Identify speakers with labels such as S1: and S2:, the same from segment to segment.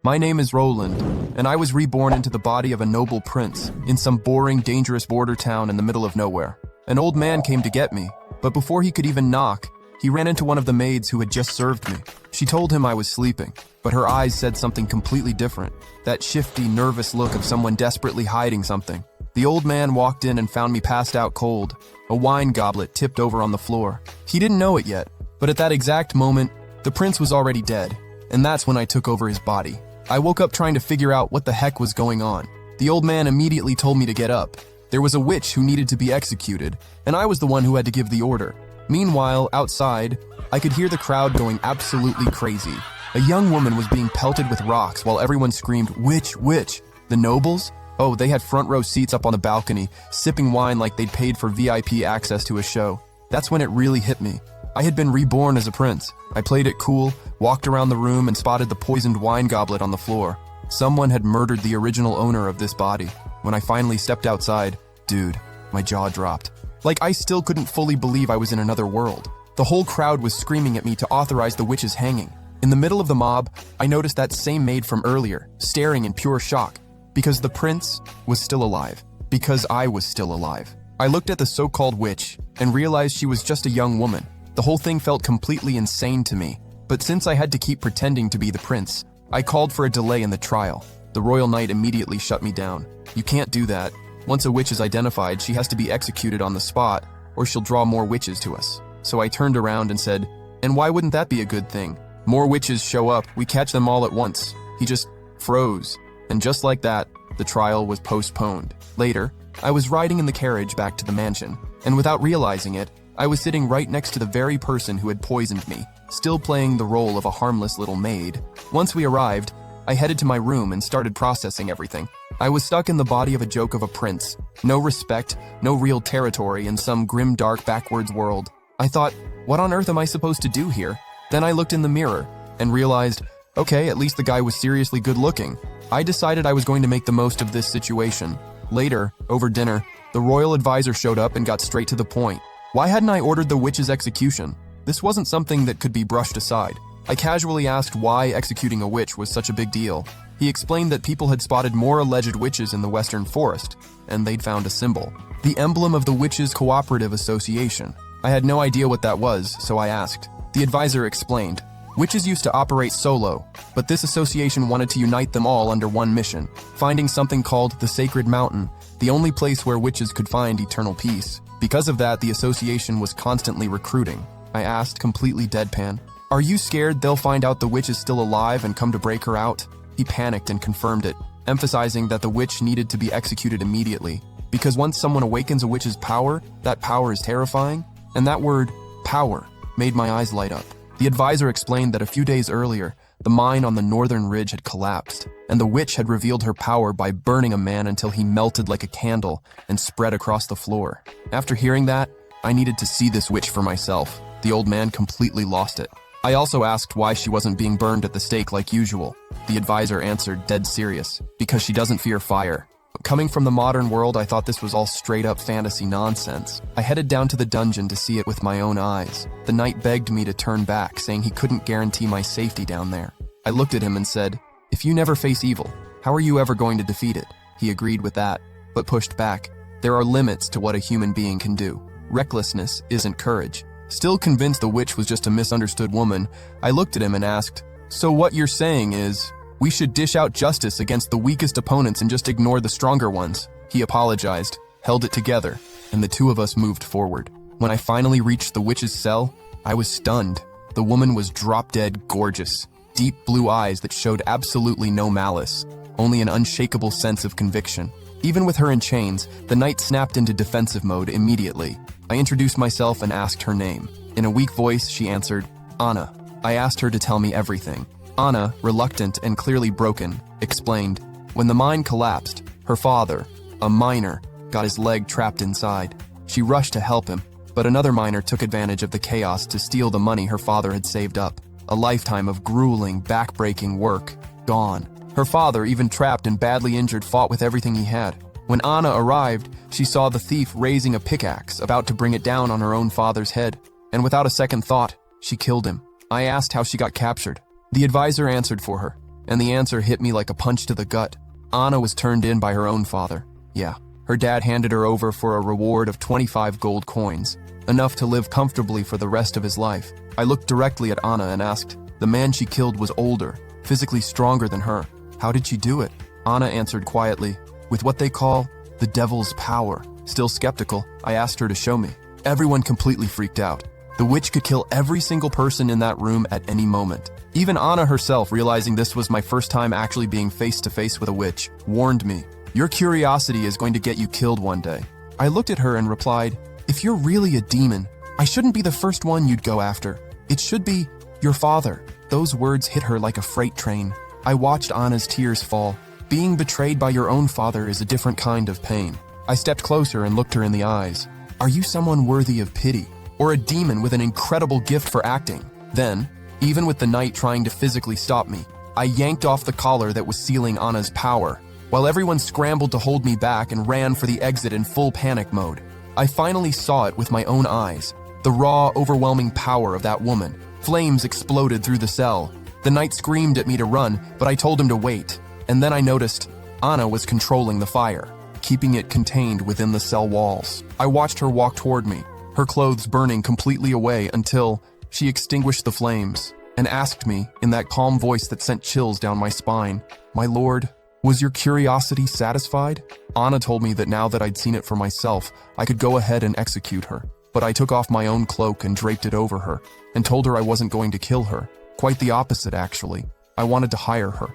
S1: My name is Roland, and I was reborn into the body of a noble prince in some boring, dangerous border town in the middle of nowhere. An old man came to get me, but before he could even knock, he ran into one of the maids who had just served me. She told him I was sleeping, but her eyes said something completely different. That shifty, nervous look of someone desperately hiding something. The old man walked in and found me passed out cold, a wine goblet tipped over on the floor. He didn't know it yet, but at that exact moment, the prince was already dead, and that's when I took over his body. I woke up trying to figure out what the heck was going on. The old man immediately told me to get up. There was a witch who needed to be executed, and I was the one who had to give the order. Meanwhile, outside, I could hear the crowd going absolutely crazy. A young woman was being pelted with rocks while everyone screamed, "Witch, witch!" The nobles? Oh, they had front row seats up on the balcony, sipping wine like they'd paid for VIP access to a show. That's when it really hit me. I had been reborn as a prince. I played it cool, walked around the room and spotted the poisoned wine goblet on the floor. Someone had murdered the original owner of this body. When I finally stepped outside, dude, my jaw dropped. Like I still couldn't fully believe I was in another world. The whole crowd was screaming at me to authorize the witch's hanging. In the middle of the mob, I noticed that same maid from earlier, staring in pure shock. Because the prince was still alive. Because I was still alive. I looked at the so-called witch and realized she was just a young woman. The whole thing felt completely insane to me. But since I had to keep pretending to be the prince, I called for a delay in the trial. The royal knight immediately shut me down. You can't do that. Once a witch is identified, she has to be executed on the spot, or she'll draw more witches to us. So I turned around and said, and why wouldn't that be a good thing? More witches show up, we catch them all at once. He just froze. And just like that, the trial was postponed. Later, I was riding in the carriage back to the mansion, and without realizing it, I was sitting right next to the very person who had poisoned me, still playing the role of a harmless little maid. Once we arrived, I headed to my room and started processing everything. I was stuck in the body of a joke of a prince. No respect, no real territory in some grim, dark, backwards world. I thought, what on earth am I supposed to do here? Then I looked in the mirror and realized, okay, at least the guy was seriously good looking. I decided I was going to make the most of this situation. Later, over dinner, the royal advisor showed up and got straight to the point. Why hadn't I ordered the witch's execution? This wasn't something that could be brushed aside. I casually asked why executing a witch was such a big deal. He explained that people had spotted more alleged witches in the western forest, and they'd found a symbol. The emblem of the Witches Cooperative Association. I had no idea what that was, so I asked. The advisor explained. Witches used to operate solo, but this association wanted to unite them all under one mission, finding something called the Sacred Mountain, the only place where witches could find eternal peace. Because of that, the association was constantly recruiting. I asked, completely deadpan, "Are you scared they'll find out the witch is still alive and come to break her out?" He panicked and confirmed it, emphasizing that the witch needed to be executed immediately. Because once someone awakens a witch's power, that power is terrifying, and that word, power, made my eyes light up. The advisor explained that a few days earlier, the mine on the northern ridge had collapsed, and the witch had revealed her power by burning a man until he melted like a candle and spread across the floor. After hearing that, I needed to see this witch for myself. The old man completely lost it. I also asked why she wasn't being burned at the stake like usual. The advisor answered dead serious, because she doesn't fear fire. But coming from the modern world, I thought this was all straight up fantasy nonsense. I headed down to the dungeon to see it with my own eyes. The knight begged me to turn back, saying he couldn't guarantee my safety down there. I looked at him and said, "If you never face evil, how are you ever going to defeat it?" He agreed with that, but pushed back. There are limits to what a human being can do. Recklessness isn't courage. Still convinced the witch was just a misunderstood woman, I looked at him and asked, "So what you're saying is, we should dish out justice against the weakest opponents and just ignore the stronger ones?" He apologized, held it together, and the two of us moved forward. When I finally reached the witch's cell, I was stunned. The woman was drop-dead gorgeous, deep blue eyes that showed absolutely no malice, only an unshakable sense of conviction. Even with her in chains, the knight snapped into defensive mode immediately. I introduced myself and asked her name. In a weak voice, she answered, "Anna." I asked her to tell me everything. Anna, reluctant and clearly broken, explained, when the mine collapsed, her father, a miner, got his leg trapped inside. She rushed to help him, but another miner took advantage of the chaos to steal the money her father had saved up. A lifetime of grueling, back-breaking work, gone. Her father, even trapped and badly injured, fought with everything he had. When Anna arrived, she saw the thief raising a pickaxe, about to bring it down on her own father's head, and without a second thought, she killed him. I asked how she got captured. The advisor answered for her. And the answer hit me like a punch to the gut. Anna was turned in by her own father. Yeah, her dad handed her over for a reward of 25 gold coins, enough to live comfortably for the rest of his life. I looked directly at Anna and asked, the man she killed was older, physically stronger than her. How did she do it? Anna answered quietly, with what they call the devil's power. Still skeptical, I asked her to show me. Everyone completely freaked out. The witch could kill every single person in that room at any moment. Even Anna herself, realizing this was my first time actually being face to face with a witch, warned me, your curiosity is going to get you killed one day. I looked at her and replied, if you're really a demon, I shouldn't be the first one you'd go after. It should be your father. Those words hit her like a freight train. I watched Anna's tears fall. Being betrayed by your own father is a different kind of pain. I stepped closer and looked her in the eyes. Are you someone worthy of pity? Or a demon with an incredible gift for acting? Then, even with the night trying to physically stop me, I yanked off the collar that was sealing Anna's power, while everyone scrambled to hold me back and ran for the exit in full panic mode. I finally saw it with my own eyes, the raw, overwhelming power of that woman. Flames exploded through the cell. The knight screamed at me to run, but I told him to wait. And then I noticed Anna was controlling the fire, keeping it contained within the cell walls. I watched her walk toward me, her clothes burning completely away until she extinguished the flames and asked me in that calm voice that sent chills down my spine, my lord, was your curiosity satisfied? Anna told me that now that I'd seen it for myself, I could go ahead and execute her. But I took off my own cloak and draped it over her and told her I wasn't going to kill her. Quite the opposite, actually. I wanted to hire her.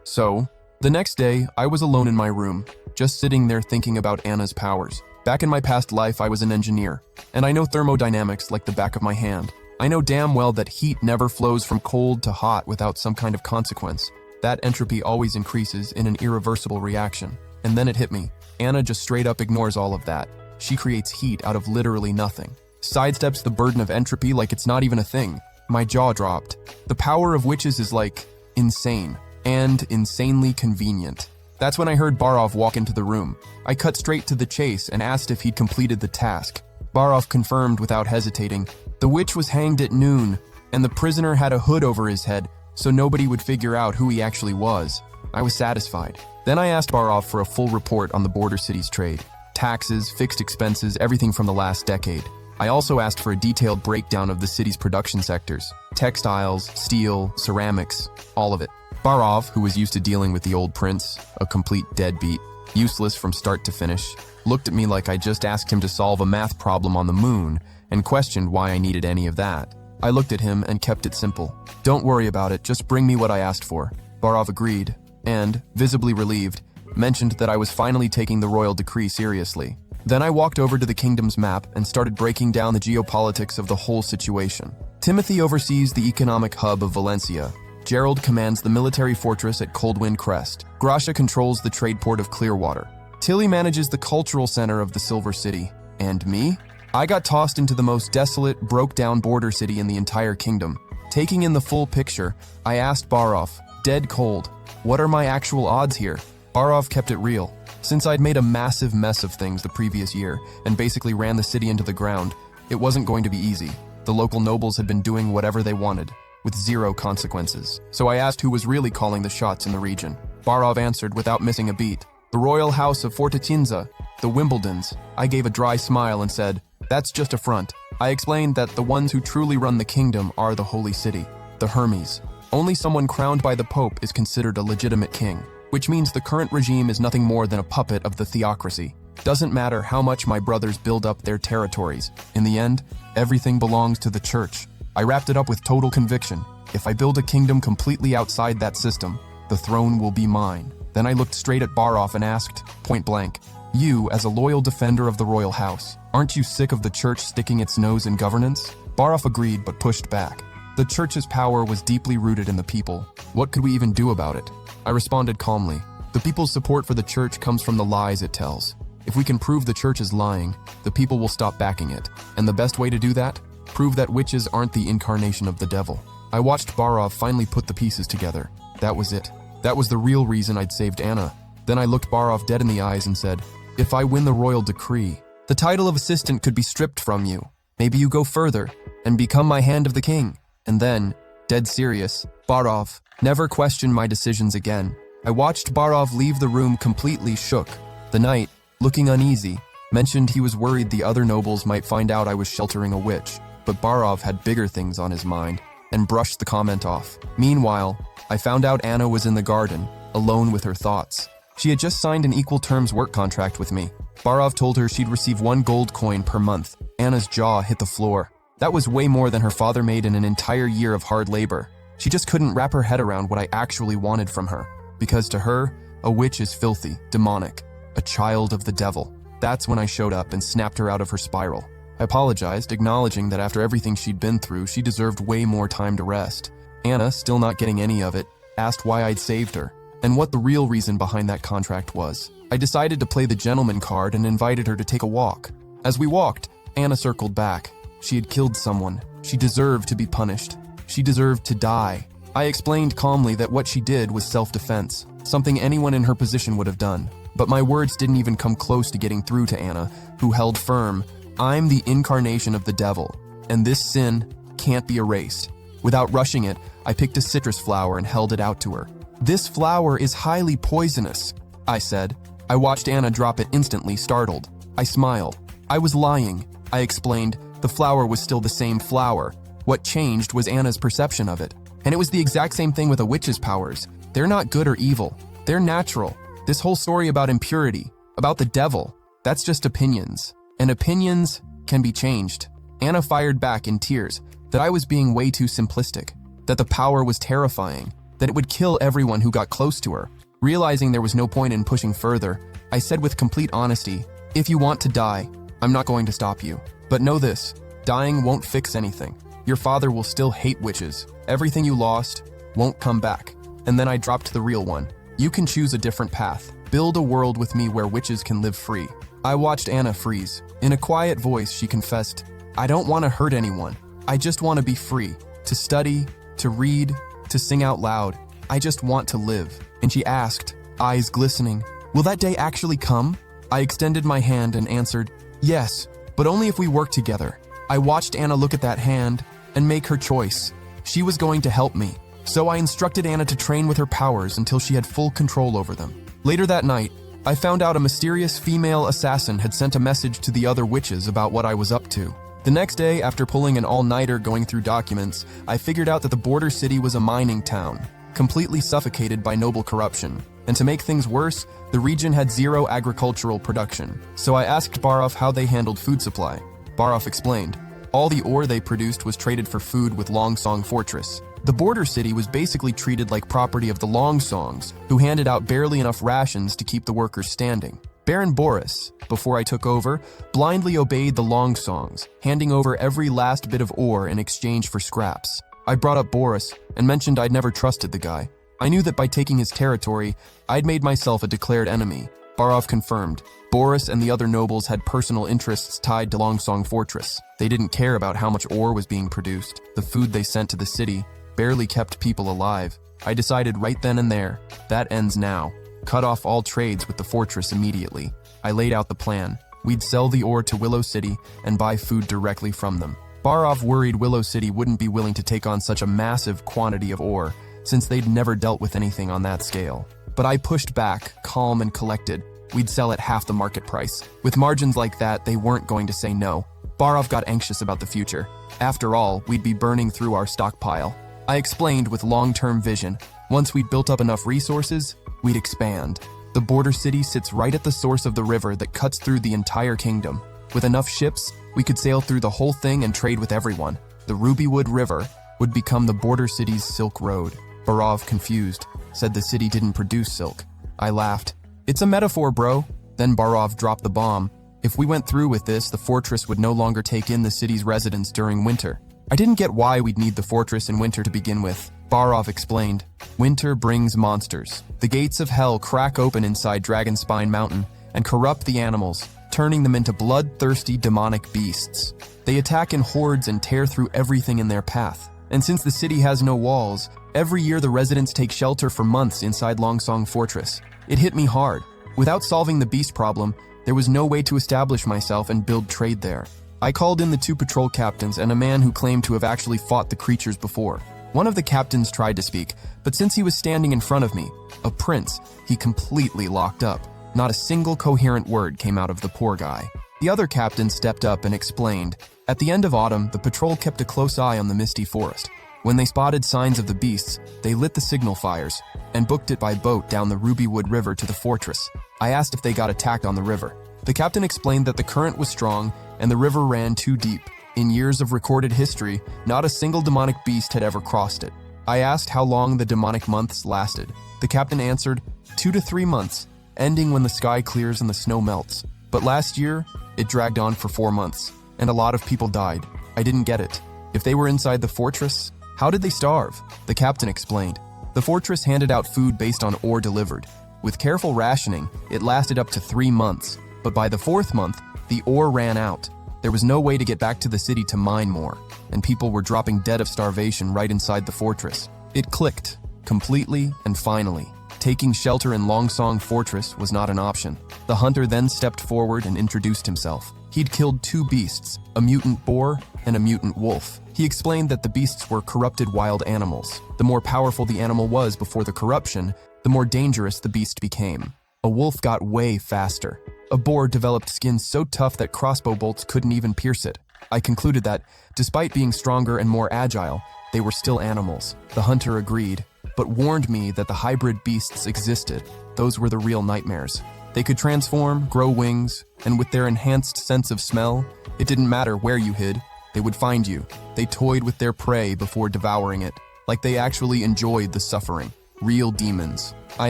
S1: So, the next day, I was alone in my room, just sitting there thinking about Anna's powers. Back in my past life, I was an engineer, and I know thermodynamics like the back of my hand. I know damn well that heat never flows from cold to hot without some kind of consequence. That entropy always increases in an irreversible reaction. And then it hit me. Anna just straight up ignores all of that. She creates heat out of literally nothing. Sidesteps the burden of entropy like it's not even a thing. My jaw dropped. The power of witches is like insane and insanely convenient. That's when I heard Barov walk into the room. I cut straight to the chase and asked if he'd completed the task. Barov confirmed without hesitating. The witch was hanged at noon, and the prisoner had a hood over his head, so nobody would figure out who he actually was. I was satisfied. Then I asked Barov for a full report on the border city's trade. Taxes, fixed expenses, everything from the last decade. I also asked for a detailed breakdown of the city's production sectors. Textiles, steel, ceramics, all of it. Barov, who was used to dealing with the old prince, a complete deadbeat, useless from start to finish, looked at me like I just asked him to solve a math problem on the moon and questioned why I needed any of that. I looked at him and kept it simple. Don't worry about it, just bring me what I asked for. Barov agreed, and, visibly relieved, mentioned that I was finally taking the royal decree seriously. Then I walked over to the kingdom's map and started breaking down the geopolitics of the whole situation. Timothy oversees the economic hub of Valencia. Gerald commands the military fortress at Coldwind Crest. Gracia controls the trade port of Clearwater. Tilly manages the cultural center of the Silver City. And me? I got tossed into the most desolate, broke-down border city in the entire kingdom. Taking in the full picture, I asked Barov, dead cold, what are my actual odds here? Barov kept it real. Since I'd made a massive mess of things the previous year and basically ran the city into the ground, it wasn't going to be easy. The local nobles had been doing whatever they wanted, with zero consequences. So I asked who was really calling the shots in the region. Barov answered without missing a beat. The royal house of Forticinza, the Wimbledons. I gave a dry smile and said, that's just a front. I explained that the ones who truly run the kingdom are the Holy City, the Hermes. Only someone crowned by the Pope is considered a legitimate king, which means the current regime is nothing more than a puppet of the theocracy. Doesn't matter how much my brothers build up their territories. In the end, everything belongs to the church. I wrapped it up with total conviction. If I build a kingdom completely outside that system, the throne will be mine. Then I looked straight at Barov and asked, point blank, you, as a loyal defender of the royal house, aren't you sick of the church sticking its nose in governance? Barov agreed but pushed back. The church's power was deeply rooted in the people. What could we even do about it? I responded calmly. The people's support for the church comes from the lies it tells. If we can prove the church is lying, the people will stop backing it. And the best way to do that? Prove that witches aren't the incarnation of the devil. I watched Barov finally put the pieces together. That was it. That was the real reason I'd saved Anna. Then I looked Barov dead in the eyes and said, if I win the royal decree, the title of assistant could be stripped from you. Maybe you go further and become my hand of the king. And then, Dead serious. Barov never questioned my decisions again. I watched Barov leave the room completely shook. The knight, looking uneasy, mentioned he was worried the other nobles might find out I was sheltering a witch, but Barov had bigger things on his mind and brushed the comment off. Meanwhile, I found out Anna was in the garden, alone with her thoughts. She had just signed an equal terms work contract with me. Barov told her she'd receive 1 gold coin per month. Anna's jaw hit the floor. That was way more than her father made in an entire year of hard labor. She just couldn't wrap her head around what I actually wanted from her. Because to her, a witch is filthy, demonic, a child of the devil. That's when I showed up and snapped her out of her spiral. I apologized, acknowledging that after everything she'd been through, she deserved way more time to rest. Anna, still not getting any of it, asked why I'd saved her, and what the real reason behind that contract was. I decided to play the gentleman card and invited her to take a walk. As we walked, Anna circled back. She had killed someone. She deserved to be punished. She deserved to die. I explained calmly that what she did was self-defense, something anyone in her position would have done. But my words didn't even come close to getting through to Anna, who held firm. I'm the incarnation of the devil, and this sin can't be erased. Without rushing it, I picked a citrus flower and held it out to her. This flower is highly poisonous, I said. I watched Anna drop it instantly, startled. I smiled. I was lying. I explained the flower was still the same flower. What changed was Anna's perception of it. And it was the exact same thing with a witch's powers. They're not good or evil. They're natural. This whole story about impurity, about the devil, that's just opinions. And opinions can be changed. Anna fired back in tears that I was being way too simplistic, that the power was terrifying, that it would kill everyone who got close to her. Realizing there was no point in pushing further, I said with complete honesty, if you want to die, I'm not going to stop you. But know this, dying won't fix anything. Your father will still hate witches. Everything you lost won't come back. And then I dropped the real one. You can choose a different path. Build a world with me where witches can live free. I watched Anna freeze. In a quiet voice, she confessed, I don't want to hurt anyone. I just want to be free. To study, to read, to sing out loud. I just want to live. And she asked, eyes glistening, will that day actually come? I extended my hand and answered, yes, but only if we work together. I watched Anna look at that hand and make her choice. She was going to help me. So I instructed Anna to train with her powers until she had full control over them. Later that night, I found out a mysterious female assassin had sent a message to the other witches about what I was up to. The next day, after pulling an all-nighter going through documents, I figured out that the border city was a mining town, completely suffocated by noble corruption. And to make things worse, the region had zero agricultural production. So I asked Barov how they handled food supply. Barov explained, all the ore they produced was traded for food with Longsong Fortress. The border city was basically treated like property of the Longsongs, who handed out barely enough rations to keep the workers standing. Baron Boris, before I took over, blindly obeyed the Longsongs, handing over every last bit of ore in exchange for scraps. I brought up Boris and mentioned I'd never trusted the guy. I knew that by taking his territory, I'd made myself a declared enemy. Barov confirmed. Boris and the other nobles had personal interests tied to Longsong Fortress. They didn't care about how much ore was being produced. The food they sent to the city barely kept people alive. I decided right then and there, that ends now. Cut off all trades with the fortress immediately. I laid out the plan. We'd sell the ore to Willow City and buy food directly from them. Barov worried Willow City wouldn't be willing to take on such a massive quantity of ore, since they'd never dealt with anything on that scale. But I pushed back, calm and collected. We'd sell at half the market price. With margins like that, they weren't going to say no. Barov got anxious about the future. After all, we'd be burning through our stockpile. I explained with long-term vision. Once we'd built up enough resources, we'd expand. The border city sits right at the source of the river that cuts through the entire kingdom. With enough ships, we could sail through the whole thing and trade with everyone. The Rubywood River would become the border city's Silk Road. Barov, confused, said the city didn't produce silk. I laughed. It's a metaphor, bro. Then Barov dropped the bomb. If we went through with this, the fortress would no longer take in the city's residents during winter. I didn't get why we'd need the fortress in winter to begin with. Barov explained, winter brings monsters. The gates of hell crack open inside Dragonspine Mountain and corrupt the animals, turning them into bloodthirsty demonic beasts. They attack in hordes and tear through everything in their path. And since the city has no walls, every year the residents take shelter for months inside Longsong Fortress. It hit me hard. Without solving the beast problem, there was no way to establish myself and build trade there. I called in the 2 patrol captains and a man who claimed to have actually fought the creatures before. One of the captains tried to speak, but since he was standing in front of me, a prince, he completely locked up. Not a single coherent word came out of the poor guy. The other captain stepped up and explained. At the end of autumn, the patrol kept a close eye on the misty forest. When they spotted signs of the beasts, they lit the signal fires and booked it by boat down the Rubywood River to the fortress. I asked if they got attacked on the river. The captain explained that the current was strong and the river ran too deep. In years of recorded history, not a single demonic beast had ever crossed it. I asked how long the demonic months lasted. The captain answered, 2 to 3 months, ending when the sky clears and the snow melts. But last year, it dragged on for 4 months, and a lot of people died. I didn't get it. If they were inside the fortress, how did they starve? The captain explained. The fortress handed out food based on ore delivered. With careful rationing, it lasted up to 3 months, but by the 4th month, the ore ran out. There was no way to get back to the city to mine more, and people were dropping dead of starvation right inside the fortress. It clicked, completely and finally. Taking shelter in Longsong Fortress was not an option. The hunter then stepped forward and introduced himself. He'd killed 2 beasts, a mutant boar and a mutant wolf. He explained that the beasts were corrupted wild animals. The more powerful the animal was before the corruption, the more dangerous the beast became. A wolf got way faster. A boar developed skin so tough that crossbow bolts couldn't even pierce it. I concluded that, despite being stronger and more agile, they were still animals. The hunter agreed, but warned me that the hybrid beasts existed. Those were the real nightmares. They could transform, grow wings, and with their enhanced sense of smell, it didn't matter where you hid, they would find you. They toyed with their prey before devouring it, like they actually enjoyed the suffering. Real demons. I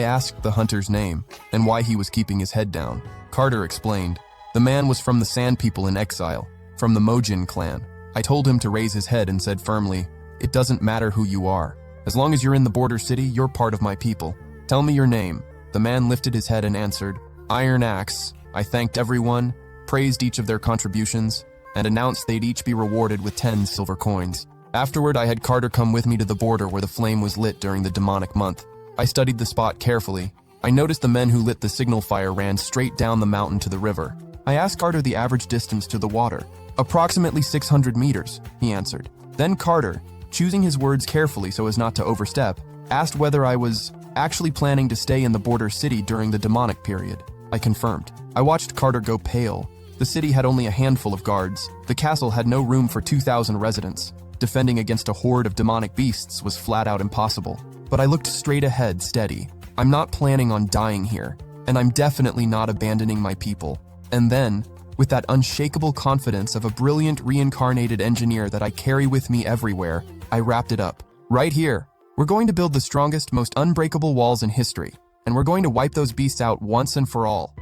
S1: asked the hunter's name, and why he was keeping his head down. Carter explained. The man was from the Sand People in exile, from the Mojin clan. I told him to raise his head and said firmly, "It doesn't matter who you are. As long as you're in the border city, you're part of my people. Tell me your name." The man lifted his head and answered, "Iron Axe." I thanked everyone, praised each of their contributions, and announced they'd each be rewarded with 10 silver coins. Afterward, I had Carter come with me to the border where the flame was lit during the demonic month. I studied the spot carefully. I noticed the men who lit the signal fire ran straight down the mountain to the river. I asked Carter the average distance to the water. "Approximately 600 meters, he answered. Then Carter, choosing his words carefully so as not to overstep, asked whether I was actually planning to stay in the border city during the demonic period. I confirmed. I watched Carter go pale. The city had only a handful of guards. The castle had no room for 2,000 residents. Defending against a horde of demonic beasts was flat out impossible. But I looked straight ahead, steady. I'm not planning on dying here, and I'm definitely not abandoning my people. And then, with that unshakable confidence of a brilliant reincarnated engineer that I carry with me everywhere, I wrapped it up. Right here. We're going to build the strongest, most unbreakable walls in history, and we're going to wipe those beasts out once and for all.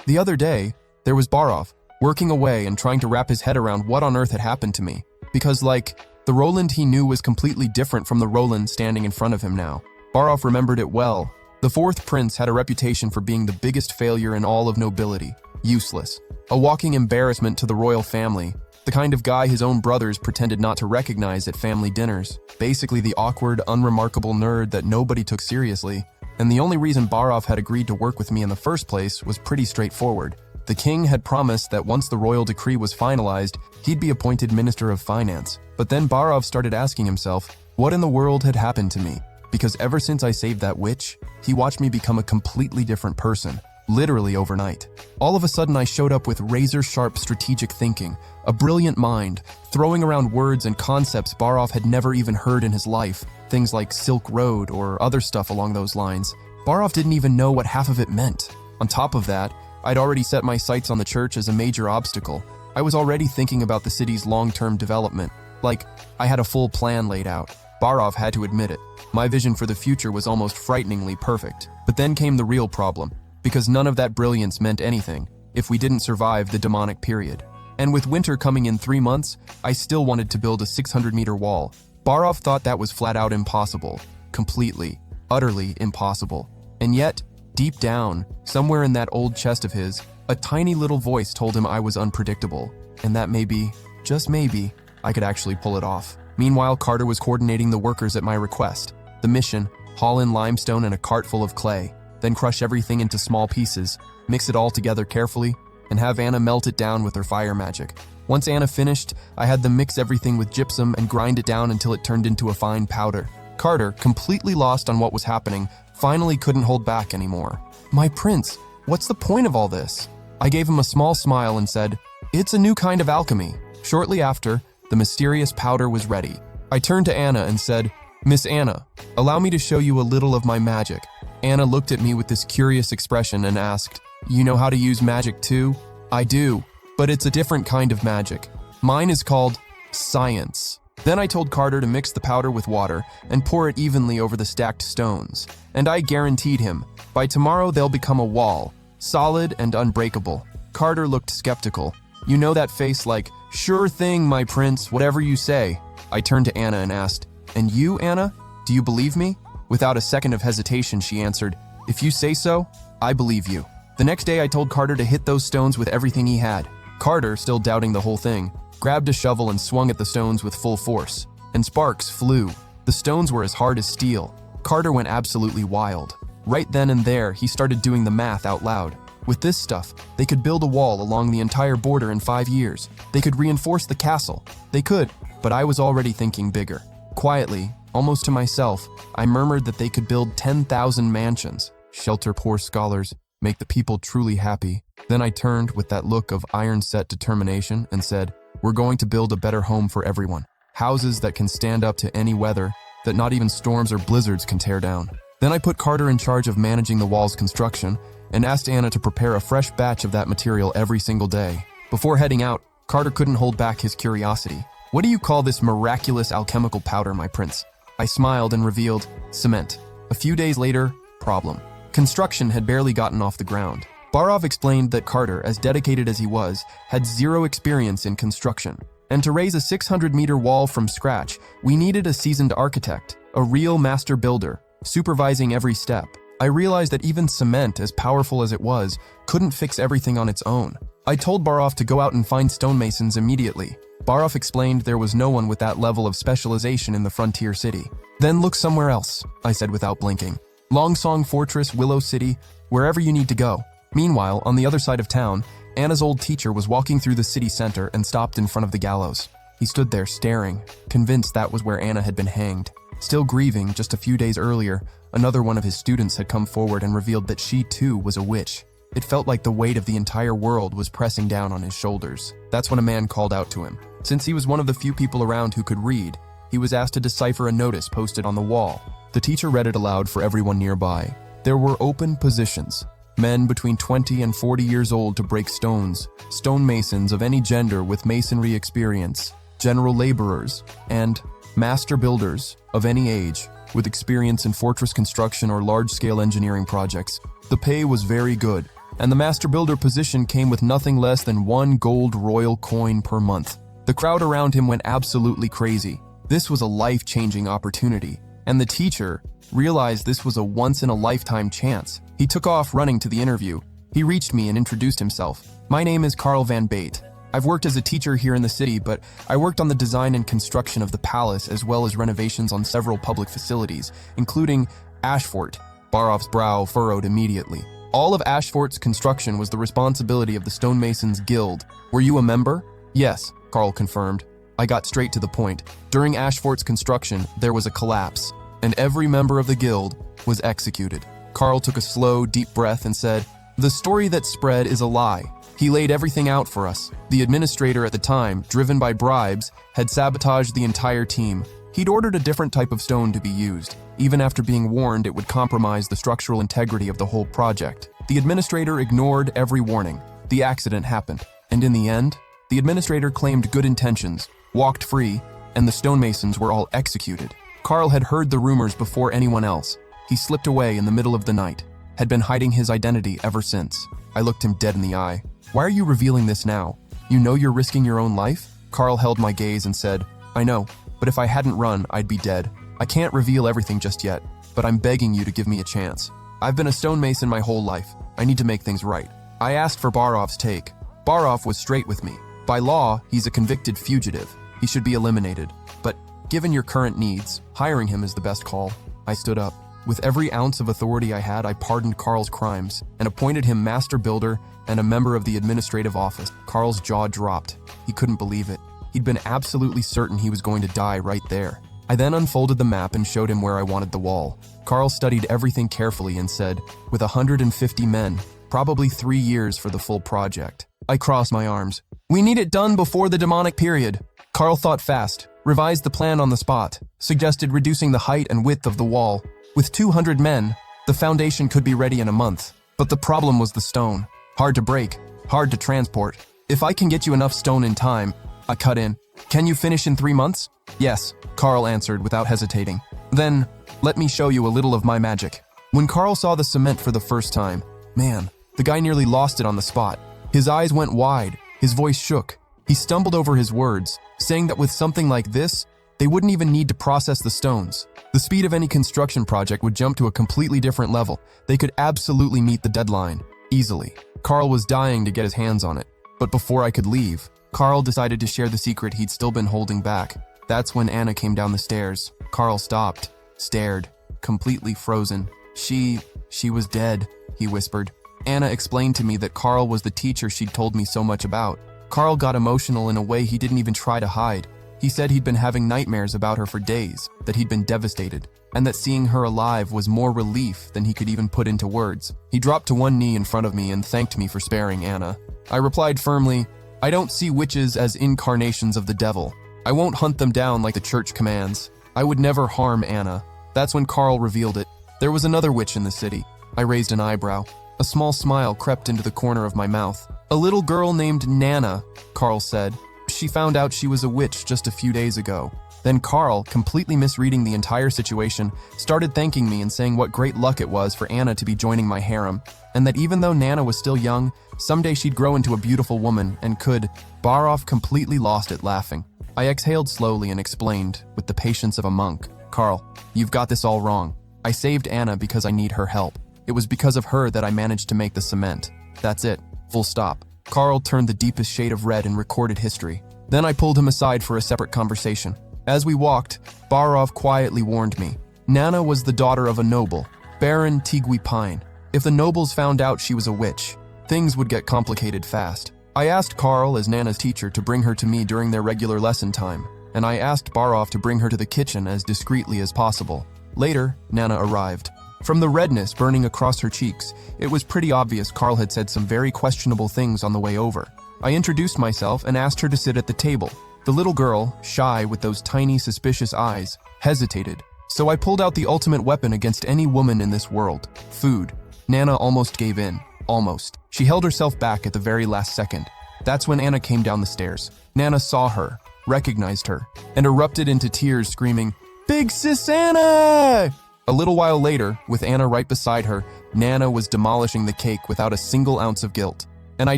S1: The other day, there was Barov, working away and trying to wrap his head around what on earth had happened to me. Because, the Roland he knew was completely different from the Roland standing in front of him now. Barov remembered it well. The 4th prince had a reputation for being the biggest failure in all of nobility. Useless. A walking embarrassment to the royal family. The kind of guy his own brothers pretended not to recognize at family dinners. Basically the awkward, unremarkable nerd that nobody took seriously. And the only reason Barov had agreed to work with me in the first place was pretty straightforward. The king had promised that once the royal decree was finalized, he'd be appointed Minister of Finance. But then Barov started asking himself, what in the world had happened to me? Because ever since I saved that witch, he watched me become a completely different person. Literally overnight. All of a sudden I showed up with razor-sharp strategic thinking, a brilliant mind, throwing around words and concepts Barov had never even heard in his life, things like Silk Road or other stuff along those lines. Barov didn't even know what half of it meant. On top of that, I'd already set my sights on the church as a major obstacle. I was already thinking about the city's long-term development. I had a full plan laid out. Barov had to admit it. My vision for the future was almost frighteningly perfect. But then came the real problem. Because none of that brilliance meant anything if we didn't survive the demonic period. And with winter coming in 3 months, I still wanted to build a 600-meter wall. Barov thought that was flat out impossible. Completely, utterly impossible. And yet, deep down, somewhere in that old chest of his, a tiny little voice told him I was unpredictable, and that maybe, just maybe, I could actually pull it off. Meanwhile, Carter was coordinating the workers at my request. The mission, haul in limestone and a cart full of clay. Then crush everything into small pieces, mix it all together carefully, and have Anna melt it down with her fire magic. Once Anna finished, I had them mix everything with gypsum and grind it down until it turned into a fine powder. Carter, completely lost on what was happening, finally couldn't hold back anymore. "My prince, what's the point of all this?" I gave him a small smile and said, "It's a new kind of alchemy." Shortly after, the mysterious powder was ready. I turned to Anna and said, "Miss Anna, allow me to show you a little of my magic." Anna looked at me with this curious expression and asked, "You know how to use magic too?" "I do, but it's a different kind of magic. Mine is called science." Then I told Carter to mix the powder with water and pour it evenly over the stacked stones. And I guaranteed him, by tomorrow they'll become a wall, solid and unbreakable. Carter looked skeptical. "You know that face like, 'Sure thing, my prince, whatever you say.'" I turned to Anna and asked, "And you, Anna? Do you believe me?" Without a second of hesitation, she answered, "If you say so, I believe you." The next day, I told Carter to hit those stones with everything he had. Carter, still doubting the whole thing, grabbed a shovel and swung at the stones with full force, and sparks flew. The stones were as hard as steel. Carter went absolutely wild. Right then and there, he started doing the math out loud. With this stuff, they could build a wall along the entire border in 5 years. They could reinforce the castle. They could, but I was already thinking bigger. Quietly, almost to myself, I murmured that they could build 10,000 mansions, shelter poor scholars, make the people truly happy. Then I turned with that look of iron-set determination and said, "We're going to build a better home for everyone. Houses that can stand up to any weather, that not even storms or blizzards can tear down." Then I put Carter in charge of managing the wall's construction and asked Anna to prepare a fresh batch of that material every single day. Before heading out, Carter couldn't hold back his curiosity. "What do you call this miraculous alchemical powder, my prince?" I smiled and revealed, "Cement." A few days later, problem. Construction had barely gotten off the ground. Barov explained that Carter, as dedicated as he was, had zero experience in construction. And to raise a 600-meter wall from scratch, we needed a seasoned architect, a real master builder, supervising every step. I realized that even cement, as powerful as it was, couldn't fix everything on its own. I told Barov to go out and find stonemasons immediately. Barov explained there was no one with that level of specialization in the frontier city. "Then look somewhere else," I said without blinking. "Longsong Fortress, Willow City, wherever you need to go." Meanwhile, on the other side of town, Anna's old teacher was walking through the city center and stopped in front of the gallows. He stood there staring, convinced that was where Anna had been hanged. Still grieving, just a few days earlier, another one of his students had come forward and revealed that she too was a witch. It felt like the weight of the entire world was pressing down on his shoulders. That's when a man called out to him. Since he was one of the few people around who could read, he was asked to decipher a notice posted on the wall. The teacher read it aloud for everyone nearby. There were open positions. Men between 20 and 40 years old to break stones, stonemasons of any gender with masonry experience, general laborers, and master builders of any age with experience in fortress construction or large-scale engineering projects. The pay was very good, and the master builder position came with nothing less than 1 gold royal coin per month. The crowd around him went absolutely crazy. This was a life-changing opportunity, and the teacher realized this was a once-in-a-lifetime chance. He took off running to the interview. He reached me and introduced himself. "My name is Carl Van Bate. I've worked as a teacher here in the city, but I worked on the design and construction of the palace as well as renovations on several public facilities, including Ashfort." Barov's brow furrowed immediately. "All of Ashfort's construction was the responsibility of the Stonemasons Guild. Were you a member?" "Yes," Carl confirmed. I got straight to the point. During Ashfort's construction, there was a collapse, and every member of the guild was executed. Carl took a slow, deep breath and said, "The story that spread is a lie. He laid everything out for us. The administrator at the time, driven by bribes, had sabotaged the entire team. He'd ordered a different type of stone to be used, even after being warned it would compromise the structural integrity of the whole project. The administrator ignored every warning. The accident happened, and in the end, the administrator claimed good intentions, walked free, and the stonemasons were all executed." Carl had heard the rumors before anyone else. He slipped away in the middle of the night, had been hiding his identity ever since. I looked him dead in the eye. "Why are you revealing this now? You know you're risking your own life?" Carl held my gaze and said, "I know, but if I hadn't run, I'd be dead. I can't reveal everything just yet, but I'm begging you to give me a chance. I've been a stonemason my whole life. I need to make things right." I asked for Barov's take. Barov was straight with me. By law, he's a convicted fugitive. He should be eliminated. But given your current needs, hiring him is the best call. I stood up. With every ounce of authority I had, I pardoned Carl's crimes and appointed him master builder and a member of the administrative office. Carl's jaw dropped. He couldn't believe it. He'd been absolutely certain he was going to die right there. I then unfolded the map and showed him where I wanted the wall. Carl studied everything carefully and said, with 150 men, probably 3 years for the full project. I crossed my arms. We need it done before the demonic period. Carl thought fast, revised the plan on the spot, suggested reducing the height and width of the wall. With 200 men, the foundation could be ready in a month. But the problem was the stone. Hard to break, hard to transport. If I can get you enough stone in time, I cut in. Can you finish in 3 months? Yes, Carl answered without hesitating. Then, let me show you a little of my magic. When Carl saw the cement for the first time, man, the guy nearly lost it on the spot. His eyes went wide, his voice shook. He stumbled over his words, saying that with something like this, they wouldn't even need to process the stones. The speed of any construction project would jump to a completely different level. They could absolutely meet the deadline, easily. Carl was dying to get his hands on it. But before I could leave, Carl decided to share the secret he'd still been holding back. That's when Anna came down the stairs. Carl stopped, stared, completely frozen. She was dead, he whispered. Anna explained to me that Carl was the teacher she'd told me so much about. Carl got emotional in a way he didn't even try to hide. He said he'd been having nightmares about her for days, that he'd been devastated, and that seeing her alive was more relief than he could even put into words. He dropped to one knee in front of me and thanked me for sparing Anna. I replied firmly, I don't see witches as incarnations of the devil. I won't hunt them down like the church commands. I would never harm Anna. That's when Carl revealed it. There was another witch in the city. I raised an eyebrow. A small smile crept into the corner of my mouth. A little girl named Nana, Carl said. She found out she was a witch just a few days ago. Then Carl, completely misreading the entire situation, started thanking me and saying what great luck it was for Anna to be joining my harem, and that even though Nana was still young, someday she'd grow into a beautiful woman and could. Barov completely lost it laughing. I exhaled slowly and explained, with the patience of a monk, Carl, you've got this all wrong. I saved Anna because I need her help. It was because of her that I managed to make the cement. That's it. Full stop. Carl turned the deepest shade of red and recorded history. Then I pulled him aside for a separate conversation. As we walked, Barov quietly warned me. Nana was the daughter of a noble, Baron Tigui Pine. If the nobles found out she was a witch, things would get complicated fast. I asked Carl, as Nana's teacher, to bring her to me during their regular lesson time, and I asked Barov to bring her to the kitchen as discreetly as possible. Later, Nana arrived. From the redness burning across her cheeks, it was pretty obvious Carl had said some very questionable things on the way over. I introduced myself and asked her to sit at the table. The little girl, shy with those tiny suspicious eyes, hesitated. So I pulled out the ultimate weapon against any woman in this world, food. Nana almost gave in. Almost. She held herself back at the very last second. That's when Anna came down the stairs. Nana saw her, recognized her, and erupted into tears, screaming, Big Sis Anna! A little while later, with Anna right beside her, Nana was demolishing the cake without a single ounce of guilt. And I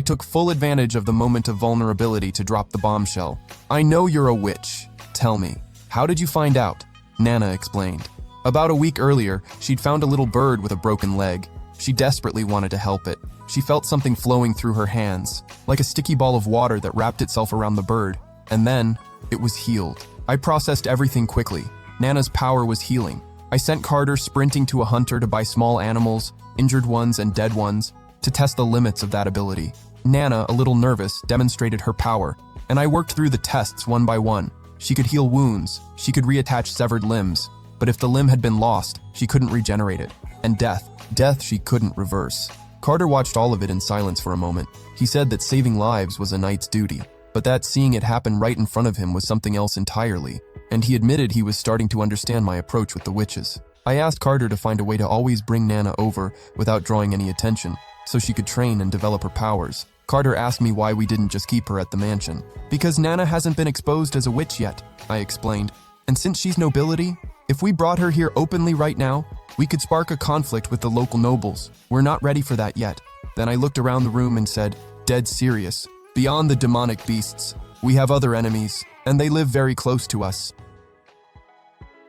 S1: took full advantage of the moment of vulnerability to drop the bombshell. I know you're a witch. Tell me, how did you find out? Nana explained. About a week earlier, she'd found a little bird with a broken leg. She desperately wanted to help it. She felt something flowing through her hands, like a sticky ball of water that wrapped itself around the bird. And then, it was healed. I processed everything quickly. Nana's power was healing. I sent Carter sprinting to a hunter to buy small animals, injured ones and dead ones, to test the limits of that ability. Nana, a little nervous, demonstrated her power, and I worked through the tests one by one. She could heal wounds, she could reattach severed limbs, but if the limb had been lost, she couldn't regenerate it. And death she couldn't reverse. Carter watched all of it in silence for a moment. He said that saving lives was a knight's duty, but that seeing it happen right in front of him was something else entirely, and he admitted he was starting to understand my approach with the witches. I asked Carter to find a way to always bring Nana over without drawing any attention, so she could train and develop her powers. Carter asked me why we didn't just keep her at the mansion. Because Nana hasn't been exposed as a witch yet, I explained. And since she's nobility, if we brought her here openly right now, we could spark a conflict with the local nobles. We're not ready for that yet. Then I looked around the room and said, dead serious. Beyond the demonic beasts, we have other enemies, and they live very close to us.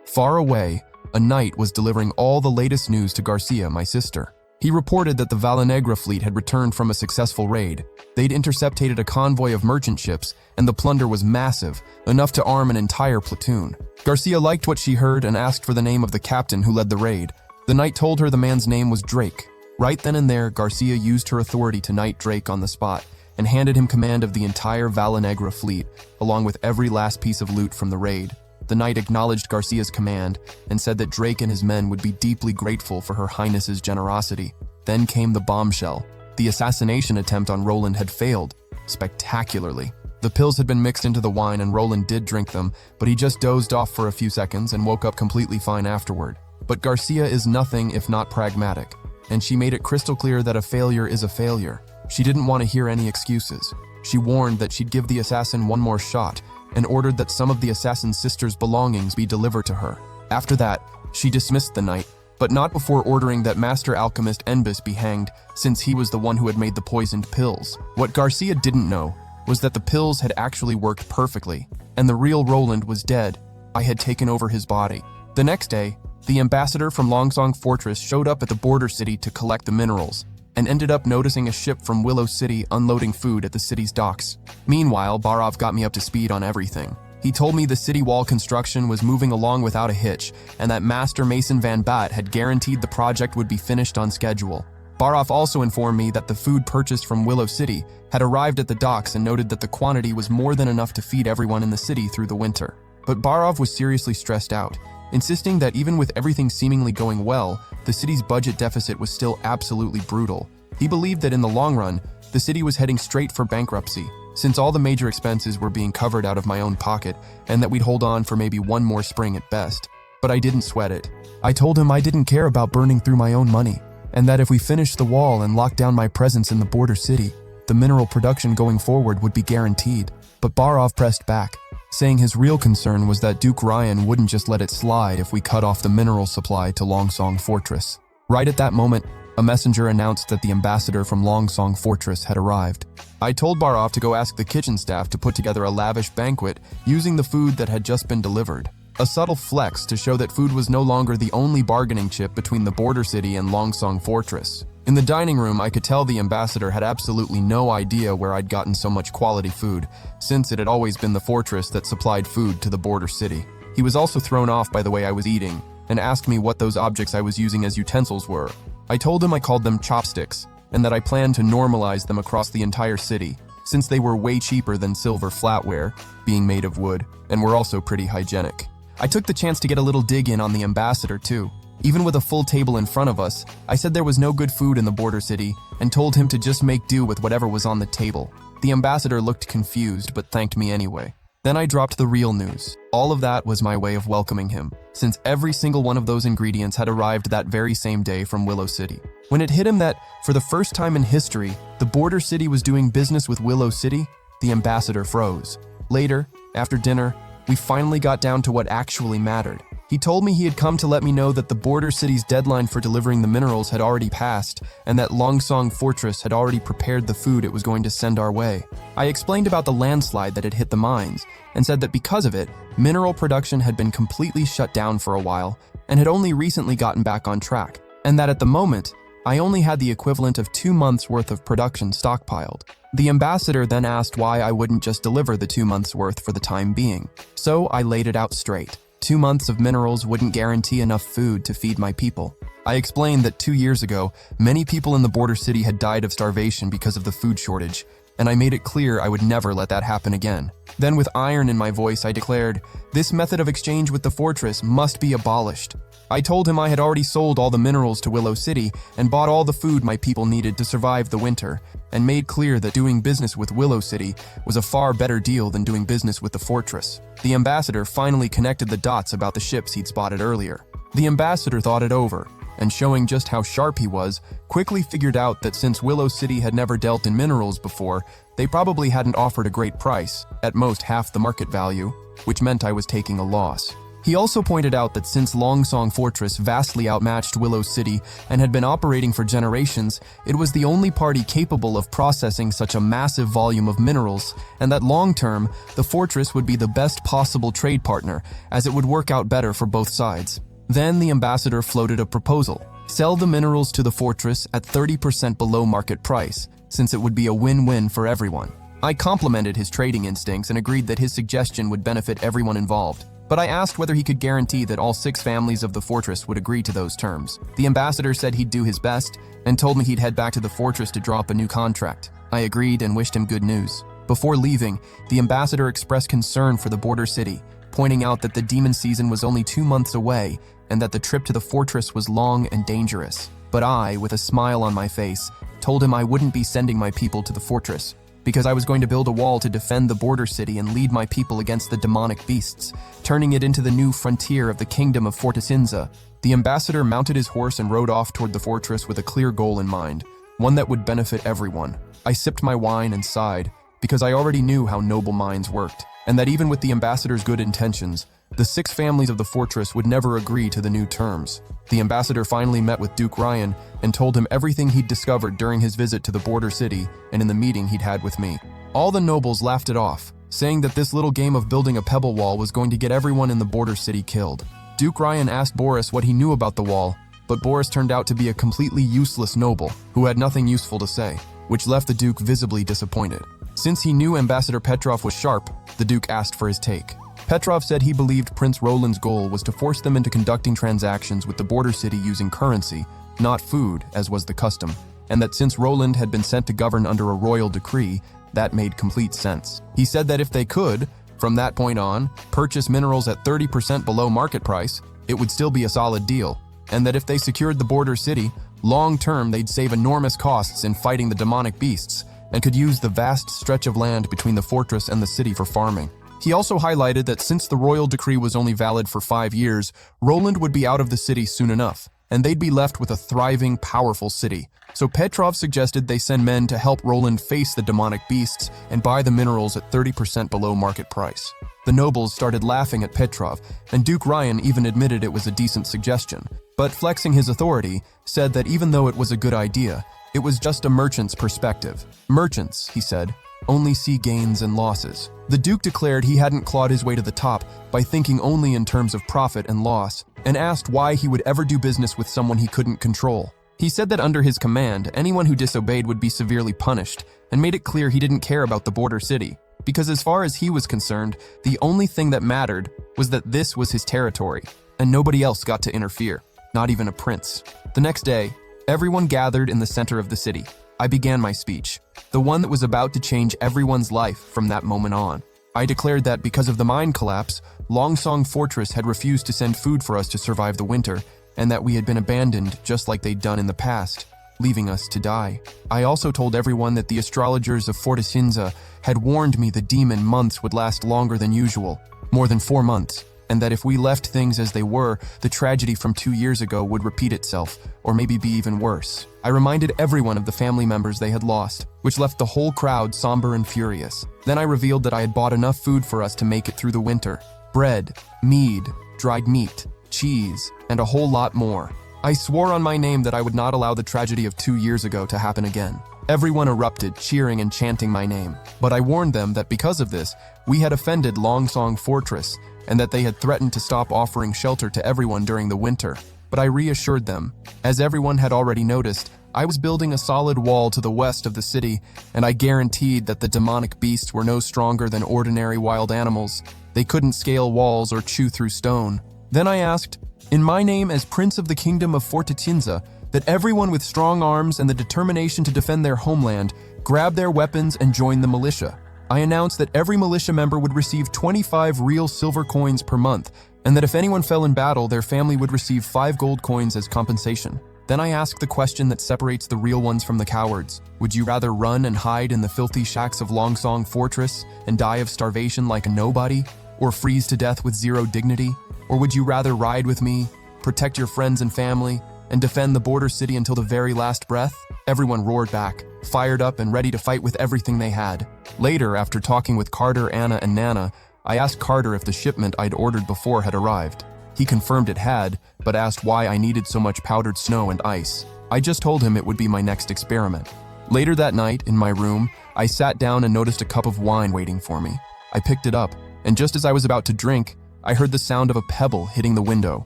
S1: Far away, a knight was delivering all the latest news to Garcia, my sister. He reported that the Valanegra fleet had returned from a successful raid. They'd intercepted a convoy of merchant ships, and the plunder was massive, enough to arm an entire platoon. Garcia liked what she heard and asked for the name of the captain who led the raid. The knight told her the man's name was Drake. Right then and there, Garcia used her authority to knight Drake on the spot and handed him command of the entire Vallenegra fleet, along with every last piece of loot from the raid. The knight acknowledged Garcia's command and said that Drake and his men would be deeply grateful for Her Highness's generosity. Then came the bombshell. The assassination attempt on Roland had failed, spectacularly. The pills had been mixed into the wine and Roland did drink them, but he just dozed off for a few seconds and woke up completely fine afterward. But Garcia is nothing if not pragmatic, and she made it crystal clear that a failure is a failure. She didn't want to hear any excuses. She warned that she'd give the assassin one more shot and ordered that some of the assassin's sister's belongings be delivered to her. After that, she dismissed the knight, but not before ordering that master alchemist Enbus be hanged, since he was the one who had made the poisoned pills. What Garcia didn't know was that the pills had actually worked perfectly, and the real Roland was dead. I had taken over his body. The next day, the ambassador from Longsong Fortress showed up at the border city to collect the minerals, and ended up noticing a ship from Willow City unloading food at the city's docks. Meanwhile, Barov got me up to speed on everything. He told me the city wall construction was moving along without a hitch, and that Master Mason Van Bat had guaranteed the project would be finished on schedule. Barov also informed me that the food purchased from Willow City had arrived at the docks and noted that the quantity was more than enough to feed everyone in the city through the winter. But Barov was seriously stressed out, insisting that even with everything seemingly going well, the city's budget deficit was still absolutely brutal. He believed that in the long run, the city was heading straight for bankruptcy, since all the major expenses were being covered out of my own pocket, and that we'd hold on for maybe one more spring at best. But I didn't sweat it. I told him I didn't care about burning through my own money, and that if we finished the wall and locked down my presence in the border city, the mineral production going forward would be guaranteed. But Barov pressed back, saying his real concern was that Duke Ryan wouldn't just let it slide if we cut off the mineral supply to Longsong Fortress. Right at that moment, a messenger announced that the ambassador from Longsong Fortress had arrived. I told Barov to go ask the kitchen staff to put together a lavish banquet using the food that had just been delivered. A subtle flex to show that food was no longer the only bargaining chip between the border city and Longsong Fortress. In the dining room, I could tell the ambassador had absolutely no idea where I'd gotten so much quality food, since it had always been the fortress that supplied food to the border city. He was also thrown off by the way I was eating, and asked me what those objects I was using as utensils were. I told him I called them chopsticks, and that I planned to normalize them across the entire city, since they were way cheaper than silver flatware, being made of wood, and were also pretty hygienic. I took the chance to get a little dig in on the ambassador too. Even with a full table in front of us, I said there was no good food in the border city and told him to just make do with whatever was on the table. The ambassador looked confused but thanked me anyway. Then I dropped the real news. All of that was my way of welcoming him, since every single one of those ingredients had arrived that very same day from Willow City. When it hit him that, for the first time in history, the border city was doing business with Willow City, the ambassador froze. Later, after dinner, we finally got down to what actually mattered. He told me he had come to let me know that the border city's deadline for delivering the minerals had already passed, and that Longsong Fortress had already prepared the food it was going to send our way. I explained about the landslide that had hit the mines, and said that because of it, mineral production had been completely shut down for a while, and had only recently gotten back on track, and that at the moment, I only had the equivalent of 2 months' worth of production stockpiled. The ambassador then asked why I wouldn't just deliver the 2 months' worth for the time being. So I laid it out straight. 2 months of minerals wouldn't guarantee enough food to feed my people. I explained that 2 years ago, many people in the border city had died of starvation because of the food shortage, and I made it clear I would never let that happen again. Then with iron in my voice, I declared, this method of exchange with the fortress must be abolished. I told him I had already sold all the minerals to Willow City and bought all the food my people needed to survive the winter, and made clear that doing business with Willow City was a far better deal than doing business with the fortress. The ambassador finally connected the dots about the ships he'd spotted earlier. The ambassador thought it over, and showing just how sharp he was, quickly figured out that since Willow City had never dealt in minerals before, they probably hadn't offered a great price, at most half the market value, which meant I was taking a loss. He also pointed out that since Longsong Fortress vastly outmatched Willow City and had been operating for generations, it was the only party capable of processing such a massive volume of minerals, and that long-term, the fortress would be the best possible trade partner, as it would work out better for both sides. Then the ambassador floated a proposal. Sell the minerals to the fortress at 30% below market price, since it would be a win-win for everyone. I complimented his trading instincts and agreed that his suggestion would benefit everyone involved. but I asked whether he could guarantee that all 6 families of the fortress would agree to those terms. The ambassador said he'd do his best and told me he'd head back to the fortress to draw up a new contract. I agreed and wished him good news. Before leaving, the ambassador expressed concern for the border city, pointing out that the demon season was only 2 months away and that the trip to the fortress was long and dangerous. But I, with a smile on my face, told him I wouldn't be sending my people to the fortress because I was going to build a wall to defend the border city and lead my people against the demonic beasts, turning it into the new frontier of the kingdom of Fortisinza. The ambassador mounted his horse and rode off toward the fortress with a clear goal in mind, one that would benefit everyone. I sipped my wine and sighed, because I already knew how noble minds worked, and that even with the ambassador's good intentions, the 6 families of the fortress would never agree to the new terms. The ambassador finally met with Duke Ryan and told him everything he'd discovered during his visit to the border city and in the meeting he'd had with me. All the nobles laughed it off, saying that this little game of building a pebble wall was going to get everyone in the border city killed. Duke Ryan asked Boris what he knew about the wall, but Boris turned out to be a completely useless noble who had nothing useful to say, which left the Duke visibly disappointed. Since he knew Ambassador Petrov was sharp, the Duke asked for his take. Petrov said he believed Prince Roland's goal was to force them into conducting transactions with the border city using currency, not food, as was the custom, and that since Roland had been sent to govern under a royal decree, that made complete sense. He said that if they could, from that point on, purchase minerals at 30% below market price, it would still be a solid deal, and that if they secured the border city, long-term they'd save enormous costs in fighting the demonic beasts, and could use the vast stretch of land between the fortress and the city for farming. He also highlighted that since the royal decree was only valid for 5 years, Roland would be out of the city soon enough, and they'd be left with a thriving, powerful city. So Petrov suggested they send men to help Roland face the demonic beasts and buy the minerals at 30% below market price. The nobles started laughing at Petrov, and Duke Ryan even admitted it was a decent suggestion, but flexing his authority, said that even though it was a good idea, it was just a merchant's perspective. Merchants, he said, only see gains and losses. The Duke declared he hadn't clawed his way to the top by thinking only in terms of profit and loss, and asked why he would ever do business with someone he couldn't control. He said that under his command, anyone who disobeyed would be severely punished, and made it clear he didn't care about the border city, because as far as he was concerned, the only thing that mattered was that this was his territory, and nobody else got to interfere, not even a prince. The next day, everyone gathered in the center of the city. I began my speech, the one that was about to change everyone's life from that moment on. I declared that because of the mine collapse, Longsong Fortress had refused to send food for us to survive the winter, and that we had been abandoned just like they'd done in the past, leaving us to die. I also told everyone that the astrologers of Fortisinza had warned me the demon months would last longer than usual, more than 4 months, and that if we left things as they were, the tragedy from 2 years ago would repeat itself, or maybe be even worse. I reminded everyone of the family members they had lost, which left the whole crowd somber and furious. Then I revealed that I had bought enough food for us to make it through the winter. Bread, mead, dried meat, cheese, and a whole lot more. I swore on my name that I would not allow the tragedy of 2 years ago to happen again. Everyone erupted, cheering and chanting my name. But I warned them that because of this, we had offended Longsong Fortress, and that they had threatened to stop offering shelter to everyone during the winter. But I reassured them. As everyone had already noticed, I was building a solid wall to the west of the city, and I guaranteed that the demonic beasts were no stronger than ordinary wild animals. They couldn't scale walls or chew through stone. Then I asked, in my name as Prince of the Kingdom of Fortisinza, that everyone with strong arms and the determination to defend their homeland grab their weapons and join the militia. I announced that every militia member would receive 25 real silver coins per month, and that if anyone fell in battle, their family would receive 5 gold coins as compensation. Then I asked the question that separates the real ones from the cowards. Would you rather run and hide in the filthy shacks of Longsong Fortress and die of starvation like a nobody, or freeze to death with 0 dignity? Or would you rather ride with me, protect your friends and family, and defend the border city until the very last breath? Everyone roared back, fired up and ready to fight with everything they had. Later, after talking with Carter, Anna, and Nana, I asked Carter if the shipment I'd ordered before had arrived. He confirmed it had, but asked why I needed so much powdered snow and ice. I just told him it would be my next experiment. Later that night, in my room, I sat down and noticed a cup of wine waiting for me. I picked it up, and just as I was about to drink, I heard the sound of a pebble hitting the window.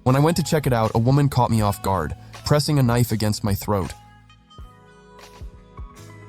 S1: When I went to check it out, a woman caught me off guard, pressing a knife against my throat.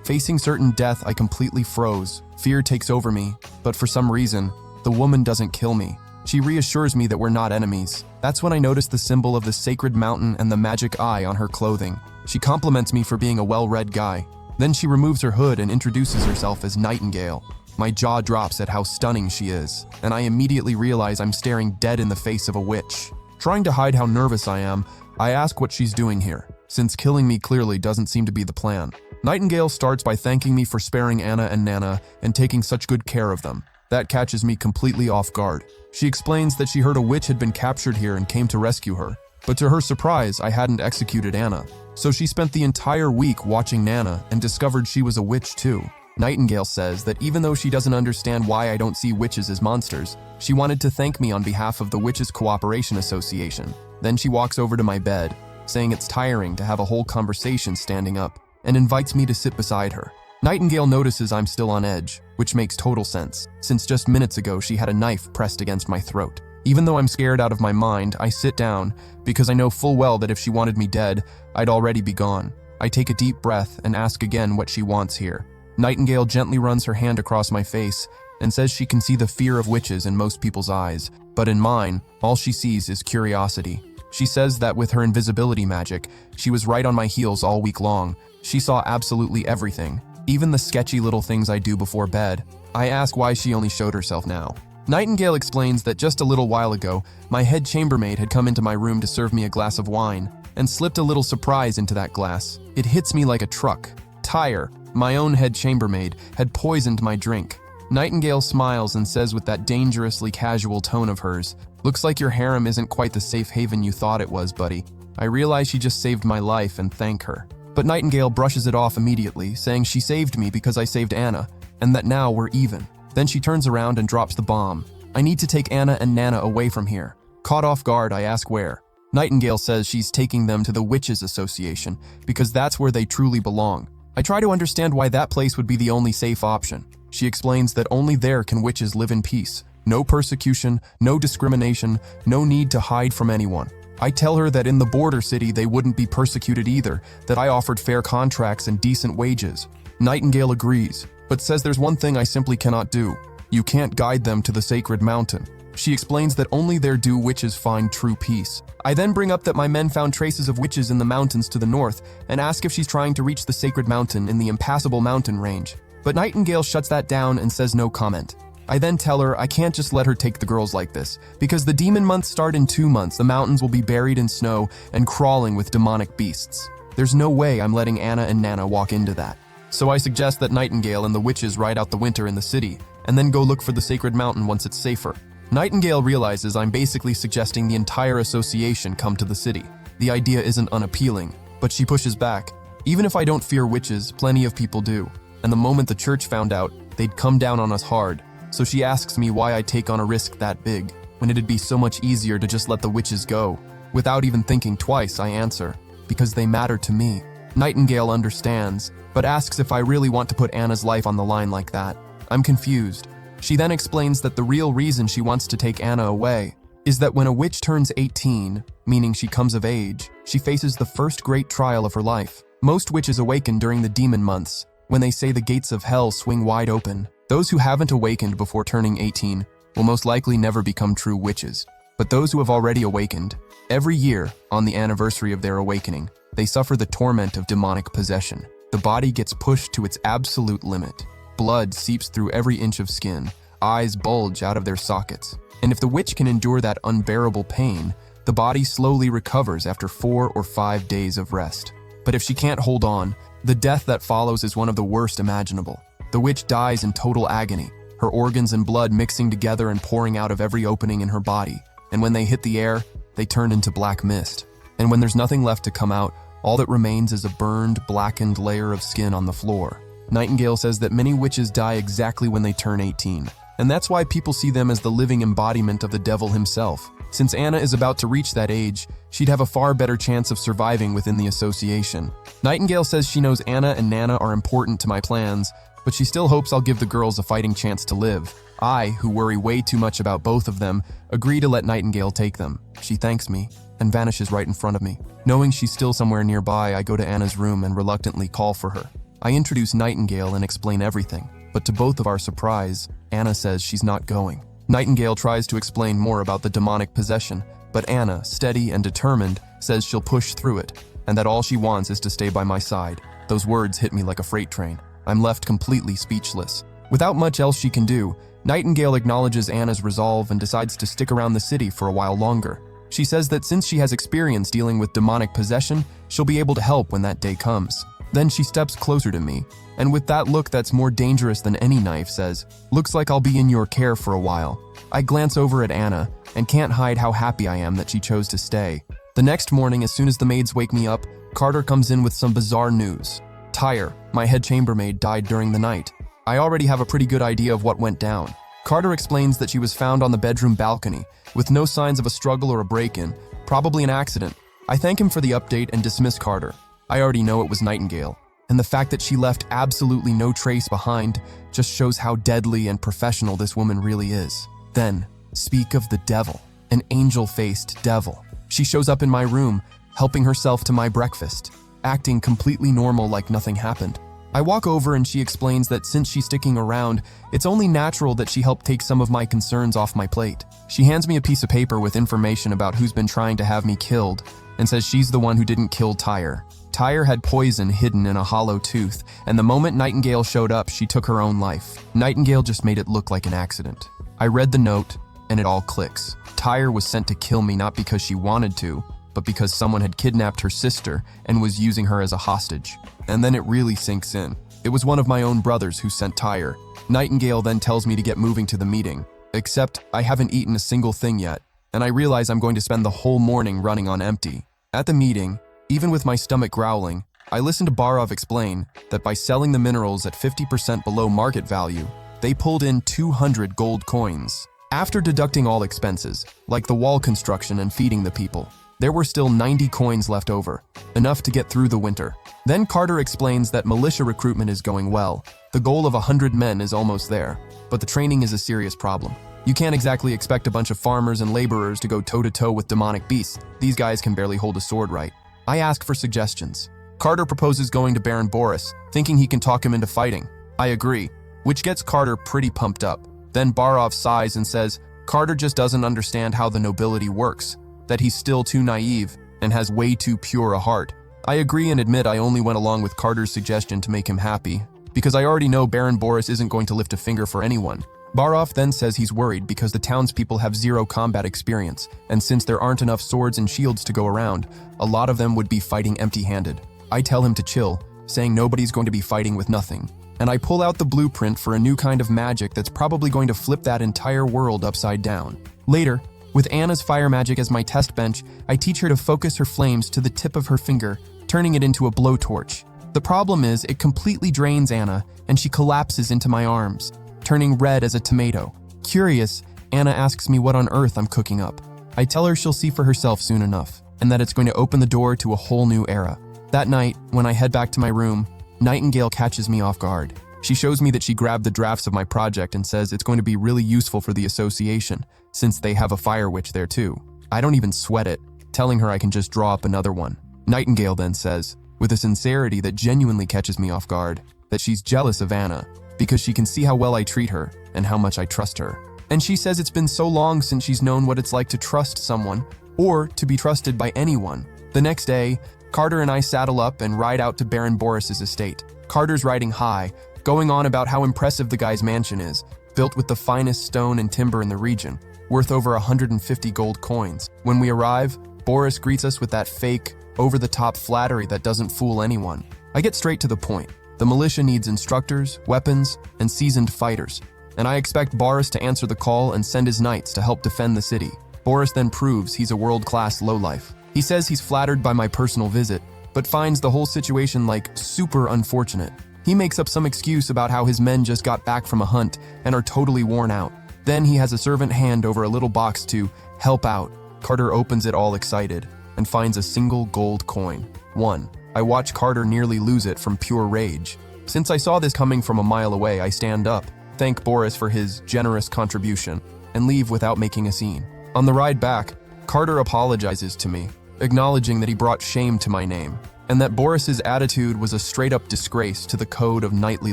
S1: Facing certain death, I completely froze. Fear takes over me, but for some reason, the woman doesn't kill me. She reassures me that we're not enemies. That's when I notice the symbol of the sacred mountain and the magic eye on her clothing. She compliments me for being a well-read guy. Then she removes her hood and introduces herself as Nightingale. My jaw drops at how stunning she is, and I immediately realize I'm staring dead in the face of a witch. Trying to hide how nervous I am, I ask what she's doing here, since killing me clearly doesn't seem to be the plan. Nightingale starts by thanking me for sparing Anna and Nana and taking such good care of them. That catches me completely off guard. She explains that she heard a witch had been captured here and came to rescue her, but to her surprise, I hadn't executed Anna. So she spent the entire week watching Nana and discovered she was a witch too. Nightingale says that even though she doesn't understand why I don't see witches as monsters, she wanted to thank me on behalf of the Witches Cooperation Association. Then she walks over to my bed, saying it's tiring to have a whole conversation standing up, and invites me to sit beside her. Nightingale notices I'm still on edge, which makes total sense, since just minutes ago she had a knife pressed against my throat. Even though I'm scared out of my mind, I sit down, because I know full well that if she wanted me dead, I'd already be gone. I take a deep breath and ask again what she wants here. Nightingale gently runs her hand across my face and says she can see the fear of witches in most people's eyes, but in mine, all she sees is curiosity. She says that with her invisibility magic, she was right on my heels all week long. She saw absolutely everything, even the sketchy little things I do before bed. I ask why she only showed herself now. Nightingale explains that just a little while ago, my head chambermaid had come into my room to serve me a glass of wine, and slipped a little surprise into that glass. It hits me like a truck. Tyre, my own head chambermaid, had poisoned my drink. Nightingale smiles and says with that dangerously casual tone of hers, "Looks like your harem isn't quite the safe haven you thought it was, buddy." I realize she just saved my life and thank her. But Nightingale brushes it off immediately, saying she saved me because I saved Anna, and that now we're even. Then she turns around and drops the bomb. I need to take Anna and Nana away from here. Caught off guard, I ask where. Nightingale says she's taking them to the Witches Association, because that's where they truly belong. I try to understand why that place would be the only safe option. She explains that only there can witches live in peace. No persecution, no discrimination, no need to hide from anyone. I tell her that in the border city they wouldn't be persecuted either, that I offered fair contracts and decent wages. Nightingale agrees, but says there's one thing I simply cannot do. You can't guide them to the sacred mountain. She explains that only there do witches find true peace. I then bring up that my men found traces of witches in the mountains to the north and ask if she's trying to reach the sacred mountain in the impassable mountain range. But Nightingale shuts that down and says no comment. I then tell her I can't just let her take the girls like this, because the demon months start in 2 months. The mountains will be buried in snow and crawling with demonic beasts. There's no way I'm letting Anna and Nana walk into that. So I suggest that Nightingale and the witches ride out the winter in the city, and then go look for the sacred mountain once it's safer. Nightingale realizes I'm basically suggesting the entire association come to the city. The idea isn't unappealing, but she pushes back. Even if I don't fear witches, plenty of people do. And the moment the church found out, they'd come down on us hard. So she asks me why I take on a risk that big, when it'd be so much easier to just let the witches go. Without even thinking twice, I answer, because they matter to me. Nightingale understands, but asks if I really want to put Anna's life on the line like that. I'm confused. She then explains that the real reason she wants to take Anna away is that when a witch turns 18, meaning she comes of age, she faces the first great trial of her life. Most witches awaken during the demon months, when they say the gates of hell swing wide open. Those who haven't awakened before turning 18 will most likely never become true witches. But those who have already awakened, every year, on the anniversary of their awakening, they suffer the torment of demonic possession. The body gets pushed to its absolute limit. Blood seeps through every inch of skin, eyes bulge out of their sockets. And if the witch can endure that unbearable pain, the body slowly recovers after 4 or 5 days of rest. But if she can't hold on, the death that follows is one of the worst imaginable. The witch dies in total agony, her organs and blood mixing together and pouring out of every opening in her body. And when they hit the air, they turn into black mist. And when there's nothing left to come out, all that remains is a burned, blackened layer of skin on the floor. Nightingale says that many witches die exactly when they turn 18, and that's why people see them as the living embodiment of the devil himself. Since Anna is about to reach that age, she'd have a far better chance of surviving within the association. Nightingale says she knows Anna and Nana are important to my plans, but she still hopes I'll give the girls a fighting chance to live. I, who worry way too much about both of them, agree to let Nightingale take them. She thanks me and vanishes right in front of me. Knowing she's still somewhere nearby, I go to Anna's room and reluctantly call for her. I introduce Nightingale and explain everything, but to both of our surprise, Anna says she's not going. Nightingale tries to explain more about the demonic possession, but Anna, steady and determined, says she'll push through it, and that all she wants is to stay by my side. Those words hit me like a freight train. I'm left completely speechless. Without much else she can do, Nightingale acknowledges Anna's resolve and decides to stick around the city for a while longer. She says that since she has experience dealing with demonic possession, she'll be able to help when that day comes. Then she steps closer to me, and with that look that's more dangerous than any knife says, "Looks like I'll be in your care for a while." I glance over at Anna and can't hide how happy I am that she chose to stay. The next morning, as soon as the maids wake me up, Carter comes in with some bizarre news. Tyre, my head chambermaid, died during the night. I already have a pretty good idea of what went down. Carter explains that she was found on the bedroom balcony, with no signs of a struggle or a break-in, probably an accident. I thank him for the update and dismiss Carter. I already know it was Nightingale, and the fact that she left absolutely no trace behind just shows how deadly and professional this woman really is. Then, speak of the devil, an angel-faced devil. She shows up in my room, helping herself to my breakfast, acting completely normal like nothing happened. I walk over and she explains that since she's sticking around, it's only natural that she helped take some of my concerns off my plate. She hands me a piece of paper with information about who's been trying to have me killed, and says she's the one who didn't kill Tyre. Tyre had poison hidden in a hollow tooth, and the moment Nightingale showed up, she took her own life. Nightingale just made it look like an accident. I read the note, and it all clicks. Tyre was sent to kill me not because she wanted to, but because someone had kidnapped her sister and was using her as a hostage. And then it really sinks in. It was one of my own brothers who sent Tyre. Nightingale then tells me to get moving to the meeting, except I haven't eaten a single thing yet, and I realize I'm going to spend the whole morning running on empty. At the meeting, even with my stomach growling, I listened to Barov explain that by selling the minerals at 50% below market value, they pulled in 200 gold coins. After deducting all expenses, like the wall construction and feeding the people, there were still 90 coins left over, enough to get through the winter. Then Carter explains that militia recruitment is going well. The goal of 100 men is almost there, but the training is a serious problem. You can't exactly expect a bunch of farmers and laborers to go toe-to-toe with demonic beasts. These guys can barely hold a sword right. I ask for suggestions. Carter proposes going to Baron Boris, thinking he can talk him into fighting. I agree, which gets Carter pretty pumped up. Then Barov sighs and says Carter just doesn't understand how the nobility works, that he's still too naive and has way too pure a heart. I agree and admit I only went along with Carter's suggestion to make him happy, because I already know Baron Boris isn't going to lift a finger for anyone. Barov then says he's worried because the townspeople have zero combat experience, and since there aren't enough swords and shields to go around, a lot of them would be fighting empty-handed. I tell him to chill, saying nobody's going to be fighting with nothing, and I pull out the blueprint for a new kind of magic that's probably going to flip that entire world upside down. Later, with Anna's fire magic as my test bench, I teach her to focus her flames to the tip of her finger, turning it into a blowtorch. The problem is, it completely drains Anna, and she collapses into my arms, turning red as a tomato. Curious, Anna asks me what on earth I'm cooking up. I tell her she'll see for herself soon enough, and that it's going to open the door to a whole new era. That night, when I head back to my room, Nightingale catches me off guard. She shows me that she grabbed the drafts of my project and says it's going to be really useful for the association, since they have a fire witch there too. I don't even sweat it, telling her I can just draw up another one. Nightingale then says, with a sincerity that genuinely catches me off guard, that she's jealous of Anna, because she can see how well I treat her and how much I trust her. And she says it's been so long since she's known what it's like to trust someone, or to be trusted by anyone. The next day, Carter and I saddle up and ride out to Baron Boris's estate. Carter's riding high, going on about how impressive the guy's mansion is, built with the finest stone and timber in the region, worth over 150 gold coins. When we arrive, Boris greets us with that fake, over-the-top flattery that doesn't fool anyone. I get straight to the point. The militia needs instructors, weapons, and seasoned fighters, and I expect Boris to answer the call and send his knights to help defend the city. Boris then proves he's a world-class lowlife. He says he's flattered by my personal visit, but finds the whole situation like super unfortunate. He makes up some excuse about how his men just got back from a hunt and are totally worn out. Then he has a servant hand over a little box to help out. Carter opens it all excited and finds a single gold coin. 1. I watch Carter nearly lose it from pure rage. Since I saw this coming from a mile away, I stand up, thank Boris for his generous contribution, and leave without making a scene. On the ride back, Carter apologizes to me, acknowledging that he brought shame to my name, and that Boris's attitude was a straight-up disgrace to the code of knightly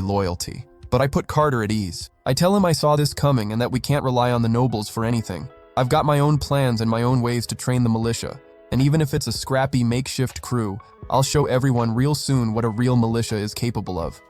S1: loyalty. but I put Carter at ease. I tell him I saw this coming and that we can't rely on the nobles for anything. I've got my own plans and my own ways to train the militia, and even if it's a scrappy makeshift crew, I'll show everyone real soon what a real militia is capable of.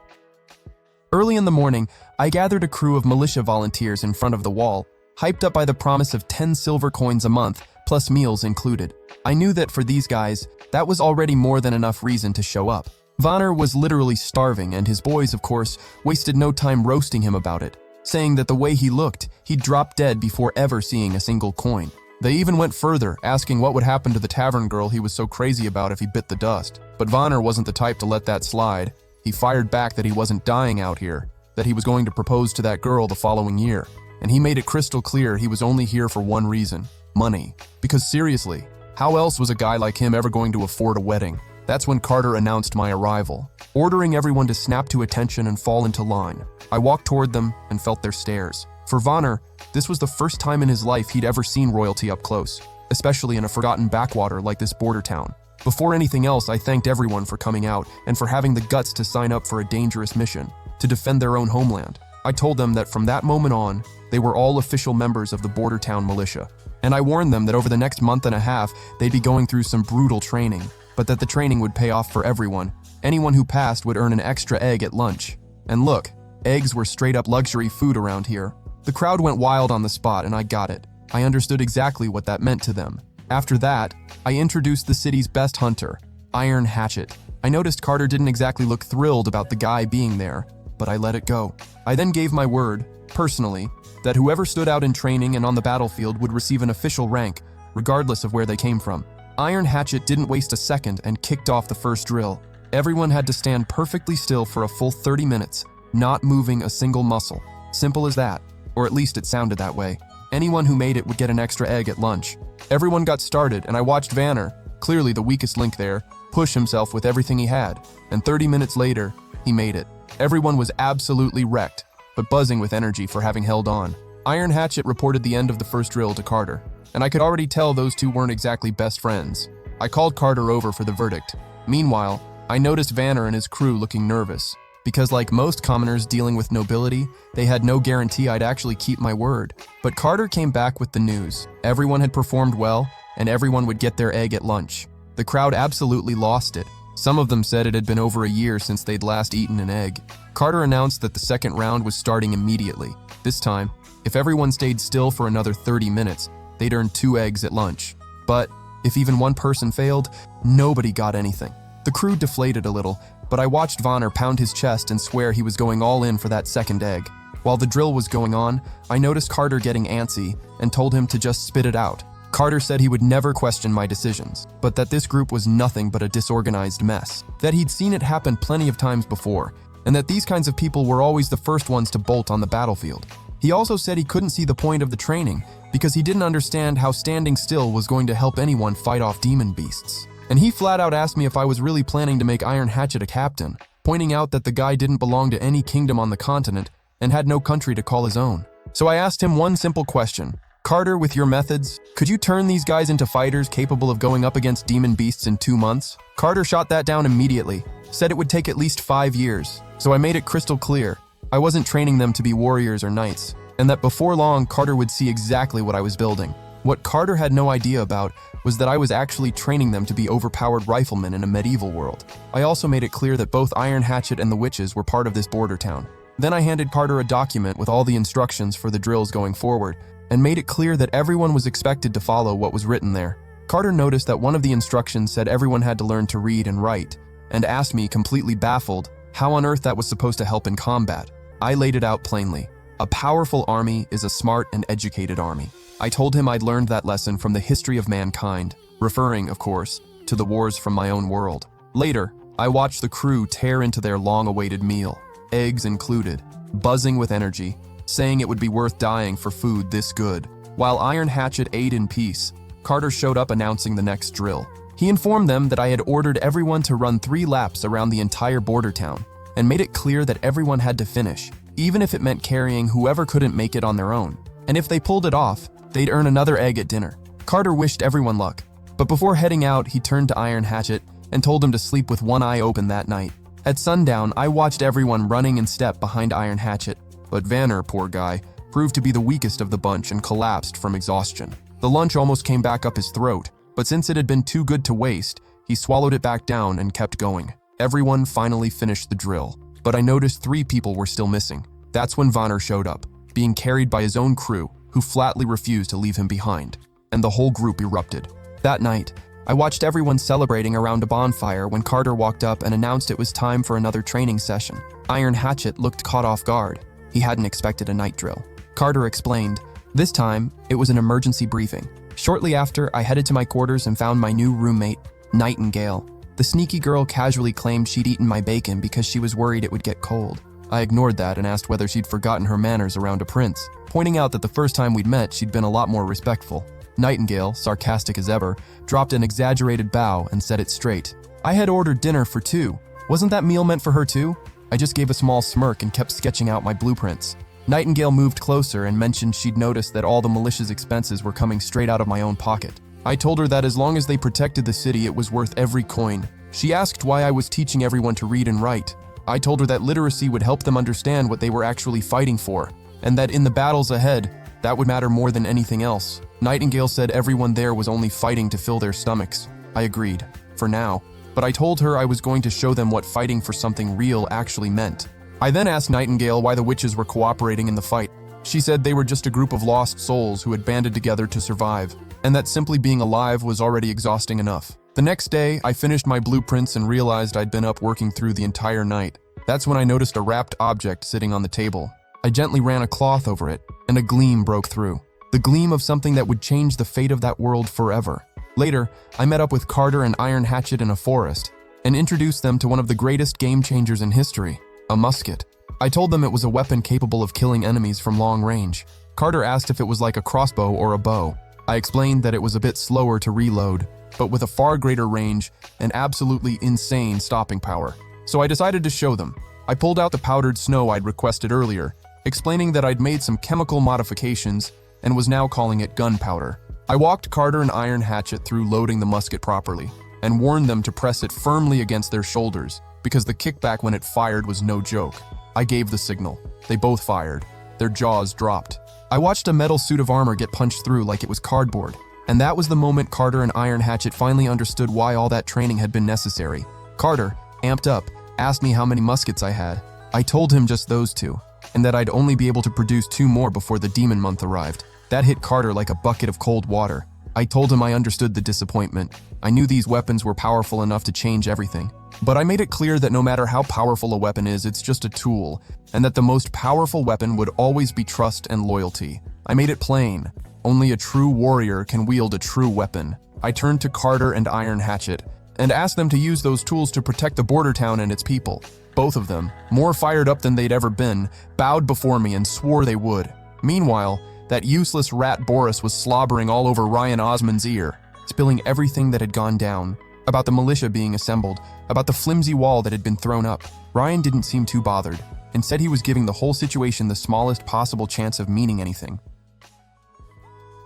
S1: Early in the morning, I gathered a crew of militia volunteers in front of the wall, hyped up by the promise of 10 silver coins a month, plus meals included. I knew that for these guys, that was already more than enough reason to show up. Vanner was literally starving, and his boys, of course, wasted no time roasting him about it, saying that the way he looked, he'd drop dead before ever seeing a single coin. They even went further, asking what would happen to the tavern girl he was so crazy about if he bit the dust. But Vanner wasn't the type to let that slide. He fired back that he wasn't dying out here, that he was going to propose to that girl the following year. And he made it crystal clear he was only here for one reason: money. Because seriously, how else was a guy like him ever going to afford a wedding? That's when Carter announced my arrival, ordering everyone to snap to attention and fall into line. I walked toward them and felt their stares. For Vanner, this was the first time in his life he'd ever seen royalty up close, especially in a forgotten backwater like this border town. Before anything else, I thanked everyone for coming out and for having the guts to sign up for a dangerous mission, to defend their own homeland. I told them that from that moment on, they were all official members of the border town militia. And I warned them that over the next month and a half, they'd be going through some brutal training, but that the training would pay off for everyone. Anyone who passed would earn an extra egg at lunch. And look, eggs were straight up luxury food around here. The crowd went wild on the spot, and I got it. I understood exactly what that meant to them. After that, I introduced the city's best hunter, Iron Hatchet. I noticed Carter didn't exactly look thrilled about the guy being there, but I let it go. I then gave my word, personally, that whoever stood out in training and on the battlefield would receive an official rank, regardless of where they came from. Iron Hatchet didn't waste a second and kicked off the first drill. Everyone had to stand perfectly still for a full 30 minutes, not moving a single muscle. Simple as that, or at least it sounded that way. Anyone who made it would get an extra egg at lunch. Everyone got started, and I watched Vanner, clearly the weakest link there, push himself with everything he had, and 30 minutes later, he made it. Everyone was absolutely wrecked, but buzzing with energy for having held on. Iron Hatchet reported the end of the first drill to Carter, and I could already tell those two weren't exactly best friends. I called Carter over for the verdict. Meanwhile, I noticed Vanner and his crew looking nervous, because like most commoners dealing with nobility, they had no guarantee I'd actually keep my word. But Carter came back with the news. Everyone had performed well, and everyone would get their egg at lunch. The crowd absolutely lost it. Some of them said it had been over a year since they'd last eaten an egg. Carter announced that the second round was starting immediately. This time, if everyone stayed still for another 30 minutes, they'd earn 2 eggs at lunch. But if even one person failed, nobody got anything. The crew deflated a little, but I watched Vanner pound his chest and swear he was going all in for that second egg. While the drill was going on, I noticed Carter getting antsy and told him to just spit it out. Carter said he would never question my decisions, but that this group was nothing but a disorganized mess, that he'd seen it happen plenty of times before, and that these kinds of people were always the first ones to bolt on the battlefield. He also said he couldn't see the point of the training because he didn't understand how standing still was going to help anyone fight off demon beasts. And he flat out asked me if I was really planning to make Iron Hatchet a captain, pointing out that the guy didn't belong to any kingdom on the continent and had no country to call his own. So I asked him one simple question. Carter, with your methods, could you turn these guys into fighters capable of going up against demon beasts in 2 months? Carter shot that down immediately, said it would take at least 5 years. So I made it crystal clear. I wasn't training them to be warriors or knights, and that before long, Carter would see exactly what I was building. What Carter had no idea about was that I was actually training them to be overpowered riflemen in a medieval world. I also made it clear that both Iron Hatchet and the witches were part of this border town. Then I handed Carter a document with all the instructions for the drills going forward, and made it clear that everyone was expected to follow what was written there. Carter noticed that one of the instructions said everyone had to learn to read and write, and asked me, completely baffled, how on earth that was supposed to help in combat. I laid it out plainly. A powerful army is a smart and educated army. I told him I'd learned that lesson from the history of mankind, referring, of course, to the wars from my own world. Later, I watched the crew tear into their long-awaited meal, eggs included, buzzing with energy, saying it would be worth dying for food this good. While Iron Hatchet ate in peace, Carter showed up announcing the next drill. He informed them that I had ordered everyone to run 3 laps around the entire border town, and made it clear that everyone had to finish, even if it meant carrying whoever couldn't make it on their own. And if they pulled it off, they'd earn another egg at dinner. Carter wished everyone luck, but before heading out, he turned to Iron Hatchet and told him to sleep with one eye open that night. At sundown, I watched everyone running in step behind Iron Hatchet, but Vanner, poor guy, proved to be the weakest of the bunch and collapsed from exhaustion. The lunch almost came back up his throat, but since it had been too good to waste, he swallowed it back down and kept going. Everyone finally finished the drill, but I noticed 3 people were still missing. That's when Vanner showed up, being carried by his own crew, who flatly refused to leave him behind, and the whole group erupted. That night, I watched everyone celebrating around a bonfire when Carter walked up and announced it was time for another training session. Iron Hatchet looked caught off guard. He hadn't expected a night drill. Carter explained, this time, it was an emergency briefing. Shortly after, I headed to my quarters and found my new roommate, Nightingale. The sneaky girl casually claimed she'd eaten my bacon because she was worried it would get cold. I ignored that and asked whether she'd forgotten her manners around a prince, pointing out that the first time we'd met, she'd been a lot more respectful. Nightingale, sarcastic as ever, dropped an exaggerated bow and set it straight. I had ordered dinner for 2. Wasn't that meal meant for her too? I just gave a small smirk and kept sketching out my blueprints. Nightingale moved closer and mentioned she'd noticed that all the militia's expenses were coming straight out of my own pocket. I told her that as long as they protected the city, it was worth every coin. She asked why I was teaching everyone to read and write. I told her that literacy would help them understand what they were actually fighting for, and that in the battles ahead, that would matter more than anything else. Nightingale said everyone there was only fighting to fill their stomachs. I agreed, for now, but I told her I was going to show them what fighting for something real actually meant. I then asked Nightingale why the witches were cooperating in the fight. She said they were just a group of lost souls who had banded together to survive, and that simply being alive was already exhausting enough. The next day, I finished my blueprints and realized I'd been up working through the entire night. That's when I noticed a wrapped object sitting on the table. I gently ran a cloth over it, and a gleam broke through. The gleam of something that would change the fate of that world forever. Later, I met up with Carter and Iron Hatchet in a forest, and introduced them to one of the greatest game changers in history, a musket. I told them it was a weapon capable of killing enemies from long range. Carter asked if it was like a crossbow or a bow. I explained that it was a bit slower to reload, but with a far greater range and absolutely insane stopping power. So I decided to show them. I pulled out the powdered snow I'd requested earlier, explaining that I'd made some chemical modifications and was now calling it gunpowder. I walked Carter and Iron Hatchet through loading the musket properly, and warned them to press it firmly against their shoulders, because the kickback when it fired was no joke. I gave the signal. They both fired. Their jaws dropped. I watched a metal suit of armor get punched through like it was cardboard, and that was the moment Carter and Iron Hatchet finally understood why all that training had been necessary. Carter, amped up, asked me how many muskets I had. I told him just those 2, and that I'd only be able to produce 2 more before the demon month arrived. That hit Carter like a bucket of cold water. I told him I understood the disappointment. I knew these weapons were powerful enough to change everything. But I made it clear that no matter how powerful a weapon is, it's just a tool, and that the most powerful weapon would always be trust and loyalty. I made it plain. Only a true warrior can wield a true weapon. I turned to Carter and Iron Hatchet, and asked them to use those tools to protect the border town and its people. Both of them, more fired up than they'd ever been, bowed before me and swore they would. Meanwhile, that useless rat Boris was slobbering all over Ryan Osmond's ear, spilling everything that had gone down, about the militia being assembled, about the flimsy wall that had been thrown up. Ryan didn't seem too bothered, and said he was giving the whole situation the smallest possible chance of meaning anything.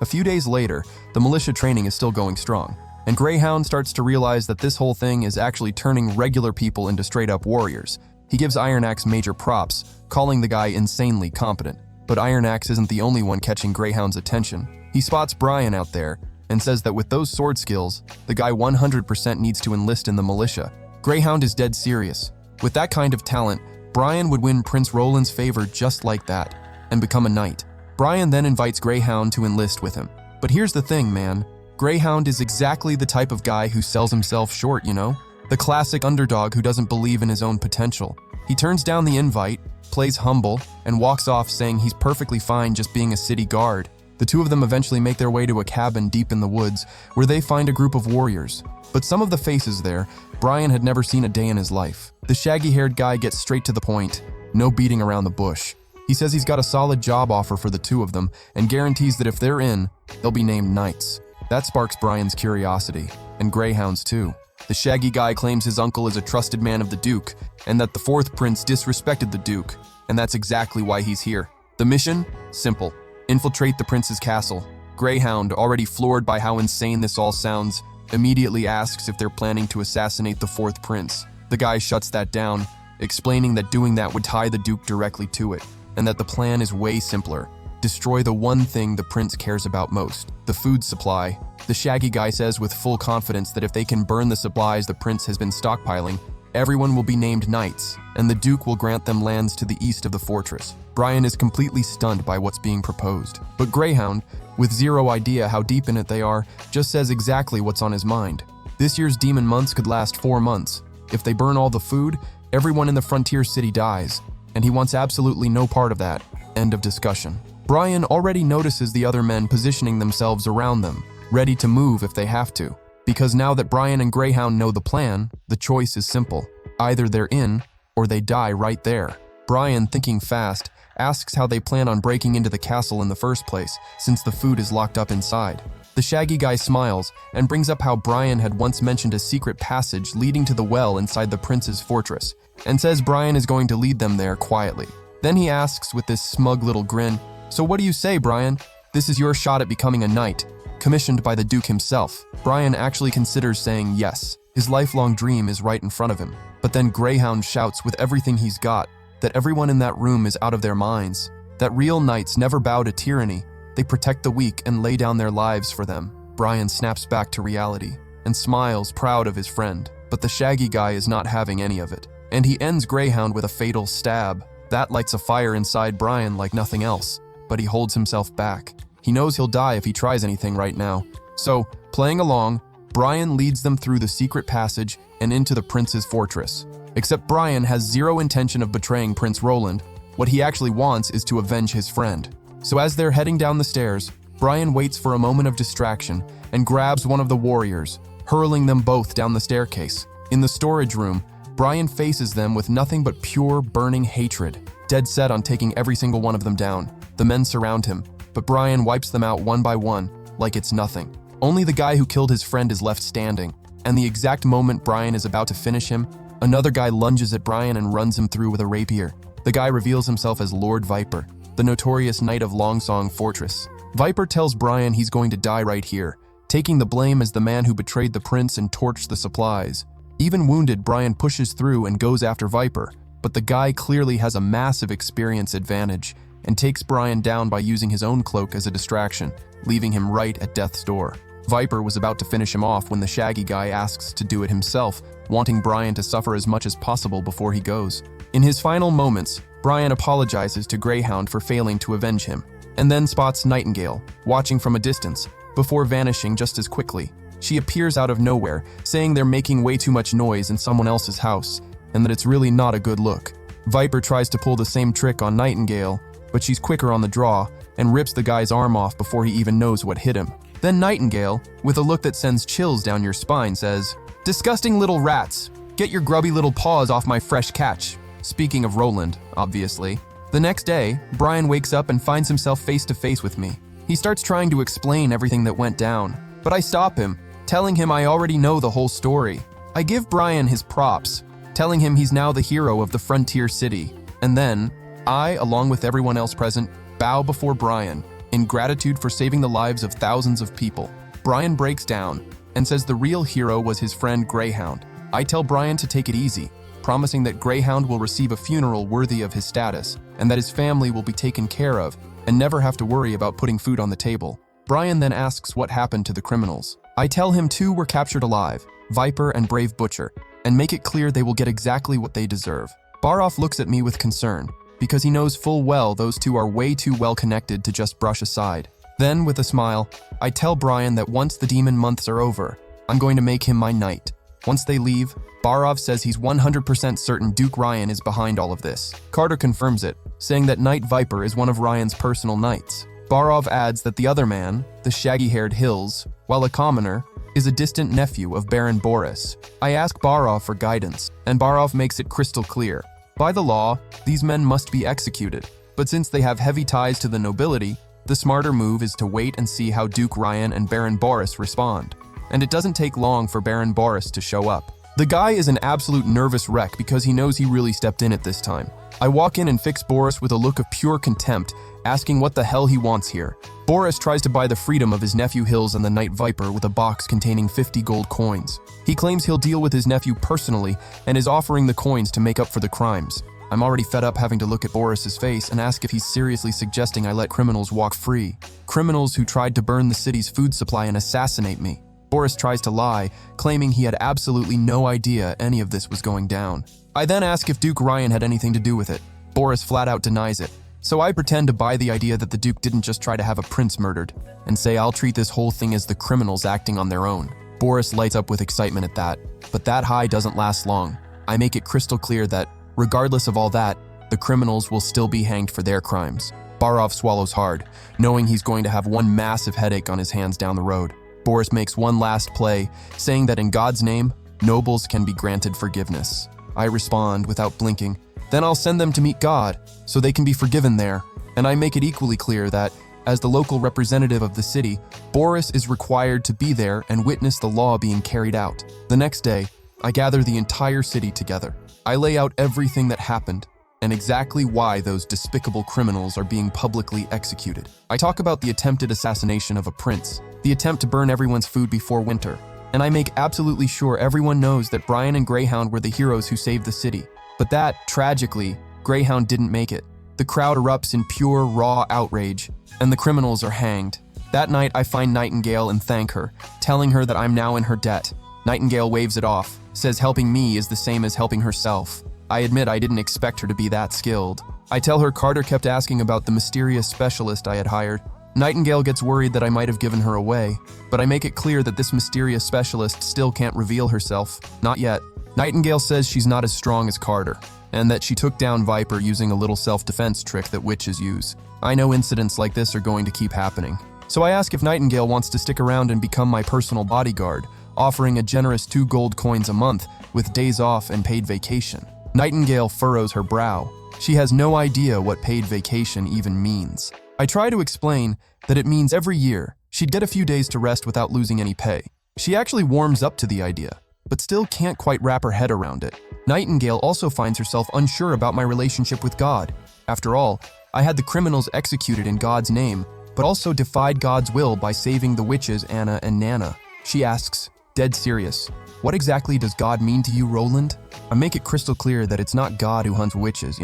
S1: A few days later, the militia training is still going strong, and Greyhound starts to realize that this whole thing is actually turning regular people into straight-up warriors. He gives Iron Axe major props, calling the guy insanely competent. But Iron Axe isn't the only one catching Greyhound's attention. He spots Brian out there, and says that with those sword skills, the guy 100% needs to enlist in the militia. Greyhound is dead serious. With that kind of talent, Brian would win Prince Roland's favor just like that, and become a knight. Brian then invites Greyhound to enlist with him. But here's the thing, man. Greyhound is exactly the type of guy who sells himself short, you know? The classic underdog who doesn't believe in his own potential. He turns down the invite, plays humble, and walks off saying he's perfectly fine just being a city guard. The 2 of them eventually make their way to a cabin deep in the woods, where they find a group of warriors. But some of the faces there, Brian had never seen a day in his life. The shaggy-haired guy gets straight to the point, no beating around the bush. He says he's got a solid job offer for the 2 of them, and guarantees that if they're in, they'll be named knights. That sparks Brian's curiosity, and Greyhound's too. The shaggy guy claims his uncle is a trusted man of the Duke, and that the 4th prince disrespected the Duke, and that's exactly why he's here. The mission? Simple. Infiltrate the prince's castle. Greyhound, already floored by how insane this all sounds, immediately asks if they're planning to assassinate the 4th prince. The guy shuts that down, explaining that doing that would tie the Duke directly to it, and that the plan is way simpler. Destroy the one thing the prince cares about most, the food supply. The shaggy guy says with full confidence that if they can burn the supplies the prince has been stockpiling, everyone will be named knights, and the Duke will grant them lands to the east of the fortress. Brian is completely stunned by what's being proposed, but Greyhound, with zero idea how deep in it they are, just says exactly what's on his mind. This year's demon months could last 4 months. If they burn all the food, everyone in the frontier city dies, and he wants absolutely no part of that. End of discussion. Brian already notices the other men positioning themselves around them, ready to move if they have to. Because now that Brian and Greyhound know the plan, the choice is simple. Either they're in, or they die right there. Brian, thinking fast, asks how they plan on breaking into the castle in the first place, since the food is locked up inside. The shaggy guy smiles and brings up how Brian had once mentioned a secret passage leading to the well inside the prince's fortress, and says Brian is going to lead them there quietly. Then he asks with this smug little grin, "So what do you say, Brian? This is your shot at becoming a knight, commissioned by the Duke himself." Brian actually considers saying yes. His lifelong dream is right in front of him. But then Greyhound shouts with everything he's got that everyone in that room is out of their minds, that real knights never bow to tyranny, they protect the weak and lay down their lives for them. Brian snaps back to reality and smiles, proud of his friend, but the shaggy guy is not having any of it, and he ends Greyhound with a fatal stab. That lights a fire inside Brian like nothing else, but he holds himself back. He knows he'll die if he tries anything right now. So, playing along, Brian leads them through the secret passage and into the prince's fortress. Except Brian has zero intention of betraying Prince Roland. What he actually wants is to avenge his friend. So as they're heading down the stairs, Brian waits for a moment of distraction and grabs one of the warriors, hurling them both down the staircase. In the storage room, Brian faces them with nothing but pure, burning hatred, dead set on taking every single one of them down. The men surround him, but Brian wipes them out one by one, like it's nothing. Only the guy who killed his friend is left standing, and the exact moment Brian is about to finish him, another guy lunges at Brian and runs him through with a rapier. The guy reveals himself as Lord Viper, the notorious knight of Longsong Fortress. Viper tells Brian he's going to die right here, taking the blame as the man who betrayed the prince and torched the supplies. Even wounded, Brian pushes through and goes after Viper, but the guy clearly has a massive experience advantage and takes Brian down by using his own cloak as a distraction, leaving him right at death's door. Viper was about to finish him off when the shaggy guy asks to do it himself, wanting Brian to suffer as much as possible before he goes. In his final moments, Brian apologizes to Greyhound for failing to avenge him, and then spots Nightingale, watching from a distance, before vanishing just as quickly. She appears out of nowhere, saying they're making way too much noise in someone else's house, and that it's really not a good look. Viper tries to pull the same trick on Nightingale, but she's quicker on the draw, and rips the guy's arm off before he even knows what hit him. Then Nightingale, with a look that sends chills down your spine, says, "Disgusting little rats, get your grubby little paws off my fresh catch." Speaking of Roland, obviously. The next day, Brian wakes up and finds himself face to face with me. He starts trying to explain everything that went down, but I stop him, telling him I already know the whole story. I give Brian his props, telling him he's now the hero of the frontier city. And then, I, along with everyone else present, bow before Brian, in gratitude for saving the lives of thousands of people. Brian breaks down and says the real hero was his friend Greyhound. I tell Brian to take it easy, promising that Greyhound will receive a funeral worthy of his status, and that his family will be taken care of and never have to worry about putting food on the table. Brian then asks what happened to the criminals. I tell him 2 were captured alive, Viper and Brave Butcher, and make it clear they will get exactly what they deserve. Baroff looks at me with concern, because he knows full well those 2 are way too well connected to just brush aside. Then, with a smile, I tell Brian that once the demon months are over, I'm going to make him my knight. Once they leave, Barov says he's 100% certain Duke Ryan is behind all of this. Carter confirms it, saying that Knight Viper is one of Ryan's personal knights. Barov adds that the other man, the shaggy-haired Hills, while a commoner, is a distant nephew of Baron Boris. I ask Barov for guidance, and Barov makes it crystal clear. By the law, these men must be executed, but since they have heavy ties to the nobility, the smarter move is to wait and see how Duke Ryan and Baron Boris respond. And it doesn't take long for Baron Boris to show up. The guy is an absolute nervous wreck because he knows he really stepped in at this time. I walk in and fix Boris with a look of pure contempt, asking what the hell he wants here. Boris tries to buy the freedom of his nephew Hills and the Night Viper with a box containing 50 gold coins. He claims he'll deal with his nephew personally and is offering the coins to make up for the crimes. I'm already fed up having to look at Boris's face and ask if he's seriously suggesting I let criminals walk free. Criminals who tried to burn the city's food supply and assassinate me. Boris tries to lie, claiming he had absolutely no idea any of this was going down. I then ask if Duke Ryan had anything to do with it. Boris flat out denies it. So I pretend to buy the idea that the Duke didn't just try to have a prince murdered, and say I'll treat this whole thing as the criminals acting on their own. Boris lights up with excitement at that, but that high doesn't last long. I make it crystal clear that, regardless of all that, the criminals will still be hanged for their crimes. Barov swallows hard, knowing he's going to have one massive headache on his hands down the road. Boris makes one last play, saying that in God's name, nobles can be granted forgiveness. I respond without blinking, then I'll send them to meet God, so they can be forgiven there, and I make it equally clear that, as the local representative of the city, Boris is required to be there and witness the law being carried out. The next day, I gather the entire city together. I lay out everything that happened, and exactly why those despicable criminals are being publicly executed. I talk about the attempted assassination of a prince, the attempt to burn everyone's food before winter, and I make absolutely sure everyone knows that Brian and Greyhound were the heroes who saved the city. But that, tragically, Greyhound didn't make it. The crowd erupts in pure, raw outrage, and the criminals are hanged. That night, I find Nightingale and thank her, telling her that I'm now in her debt. Nightingale waves it off, says helping me is the same as helping herself. I admit I didn't expect her to be that skilled. I tell her Carter kept asking about the mysterious specialist I had hired. Nightingale gets worried that I might have given her away, but I make it clear that this mysterious specialist still can't reveal herself. Not yet. Nightingale says she's not as strong as Carter, and that she took down Viper using a little self-defense trick that witches use. I know incidents like this are going to keep happening. So I ask if Nightingale wants to stick around and become my personal bodyguard, offering a generous 2 gold coins a month with days off and paid vacation. Nightingale furrows her brow. She has no idea what paid vacation even means. I try to explain that it means every year she'd get a few days to rest without losing any pay. She actually warms up to the idea, but still can't quite wrap her head around it. Nightingale also finds herself unsure about my relationship with God. After all, I had the criminals executed in God's name, but also defied God's will by saving the witches Anna and Nana. She asks, dead serious, what exactly does God mean to you, Roland? I make it crystal clear that it's not God who hunts witches,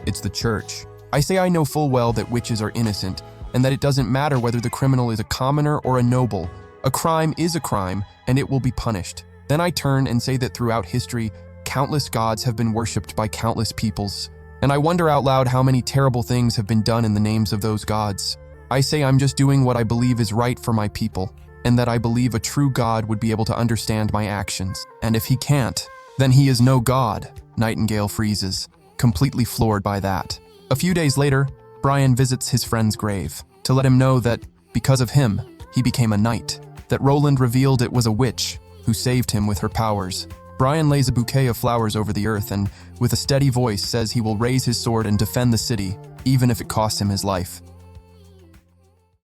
S1: it's the church. I say I know full well that witches are innocent, and that it doesn't matter whether the criminal is a commoner or a noble. A crime is a crime, and it will be punished. Then I turn and say that throughout history, countless gods have been worshipped by countless peoples, and I wonder out loud how many terrible things have been done in the names of those gods. I say I'm just doing what I believe is right for my people, and that I believe a true God would be able to understand my actions. And if he can't, then he is no god. Nightingale freezes, completely floored by that. A few days later, Brian visits his friend's grave to let him know that, because of him, he became a knight, that Roland revealed it was a witch who saved him with her powers. Brian lays a bouquet of flowers over the earth and, with a steady voice, says he will raise his sword and defend the city, even if it costs him his life.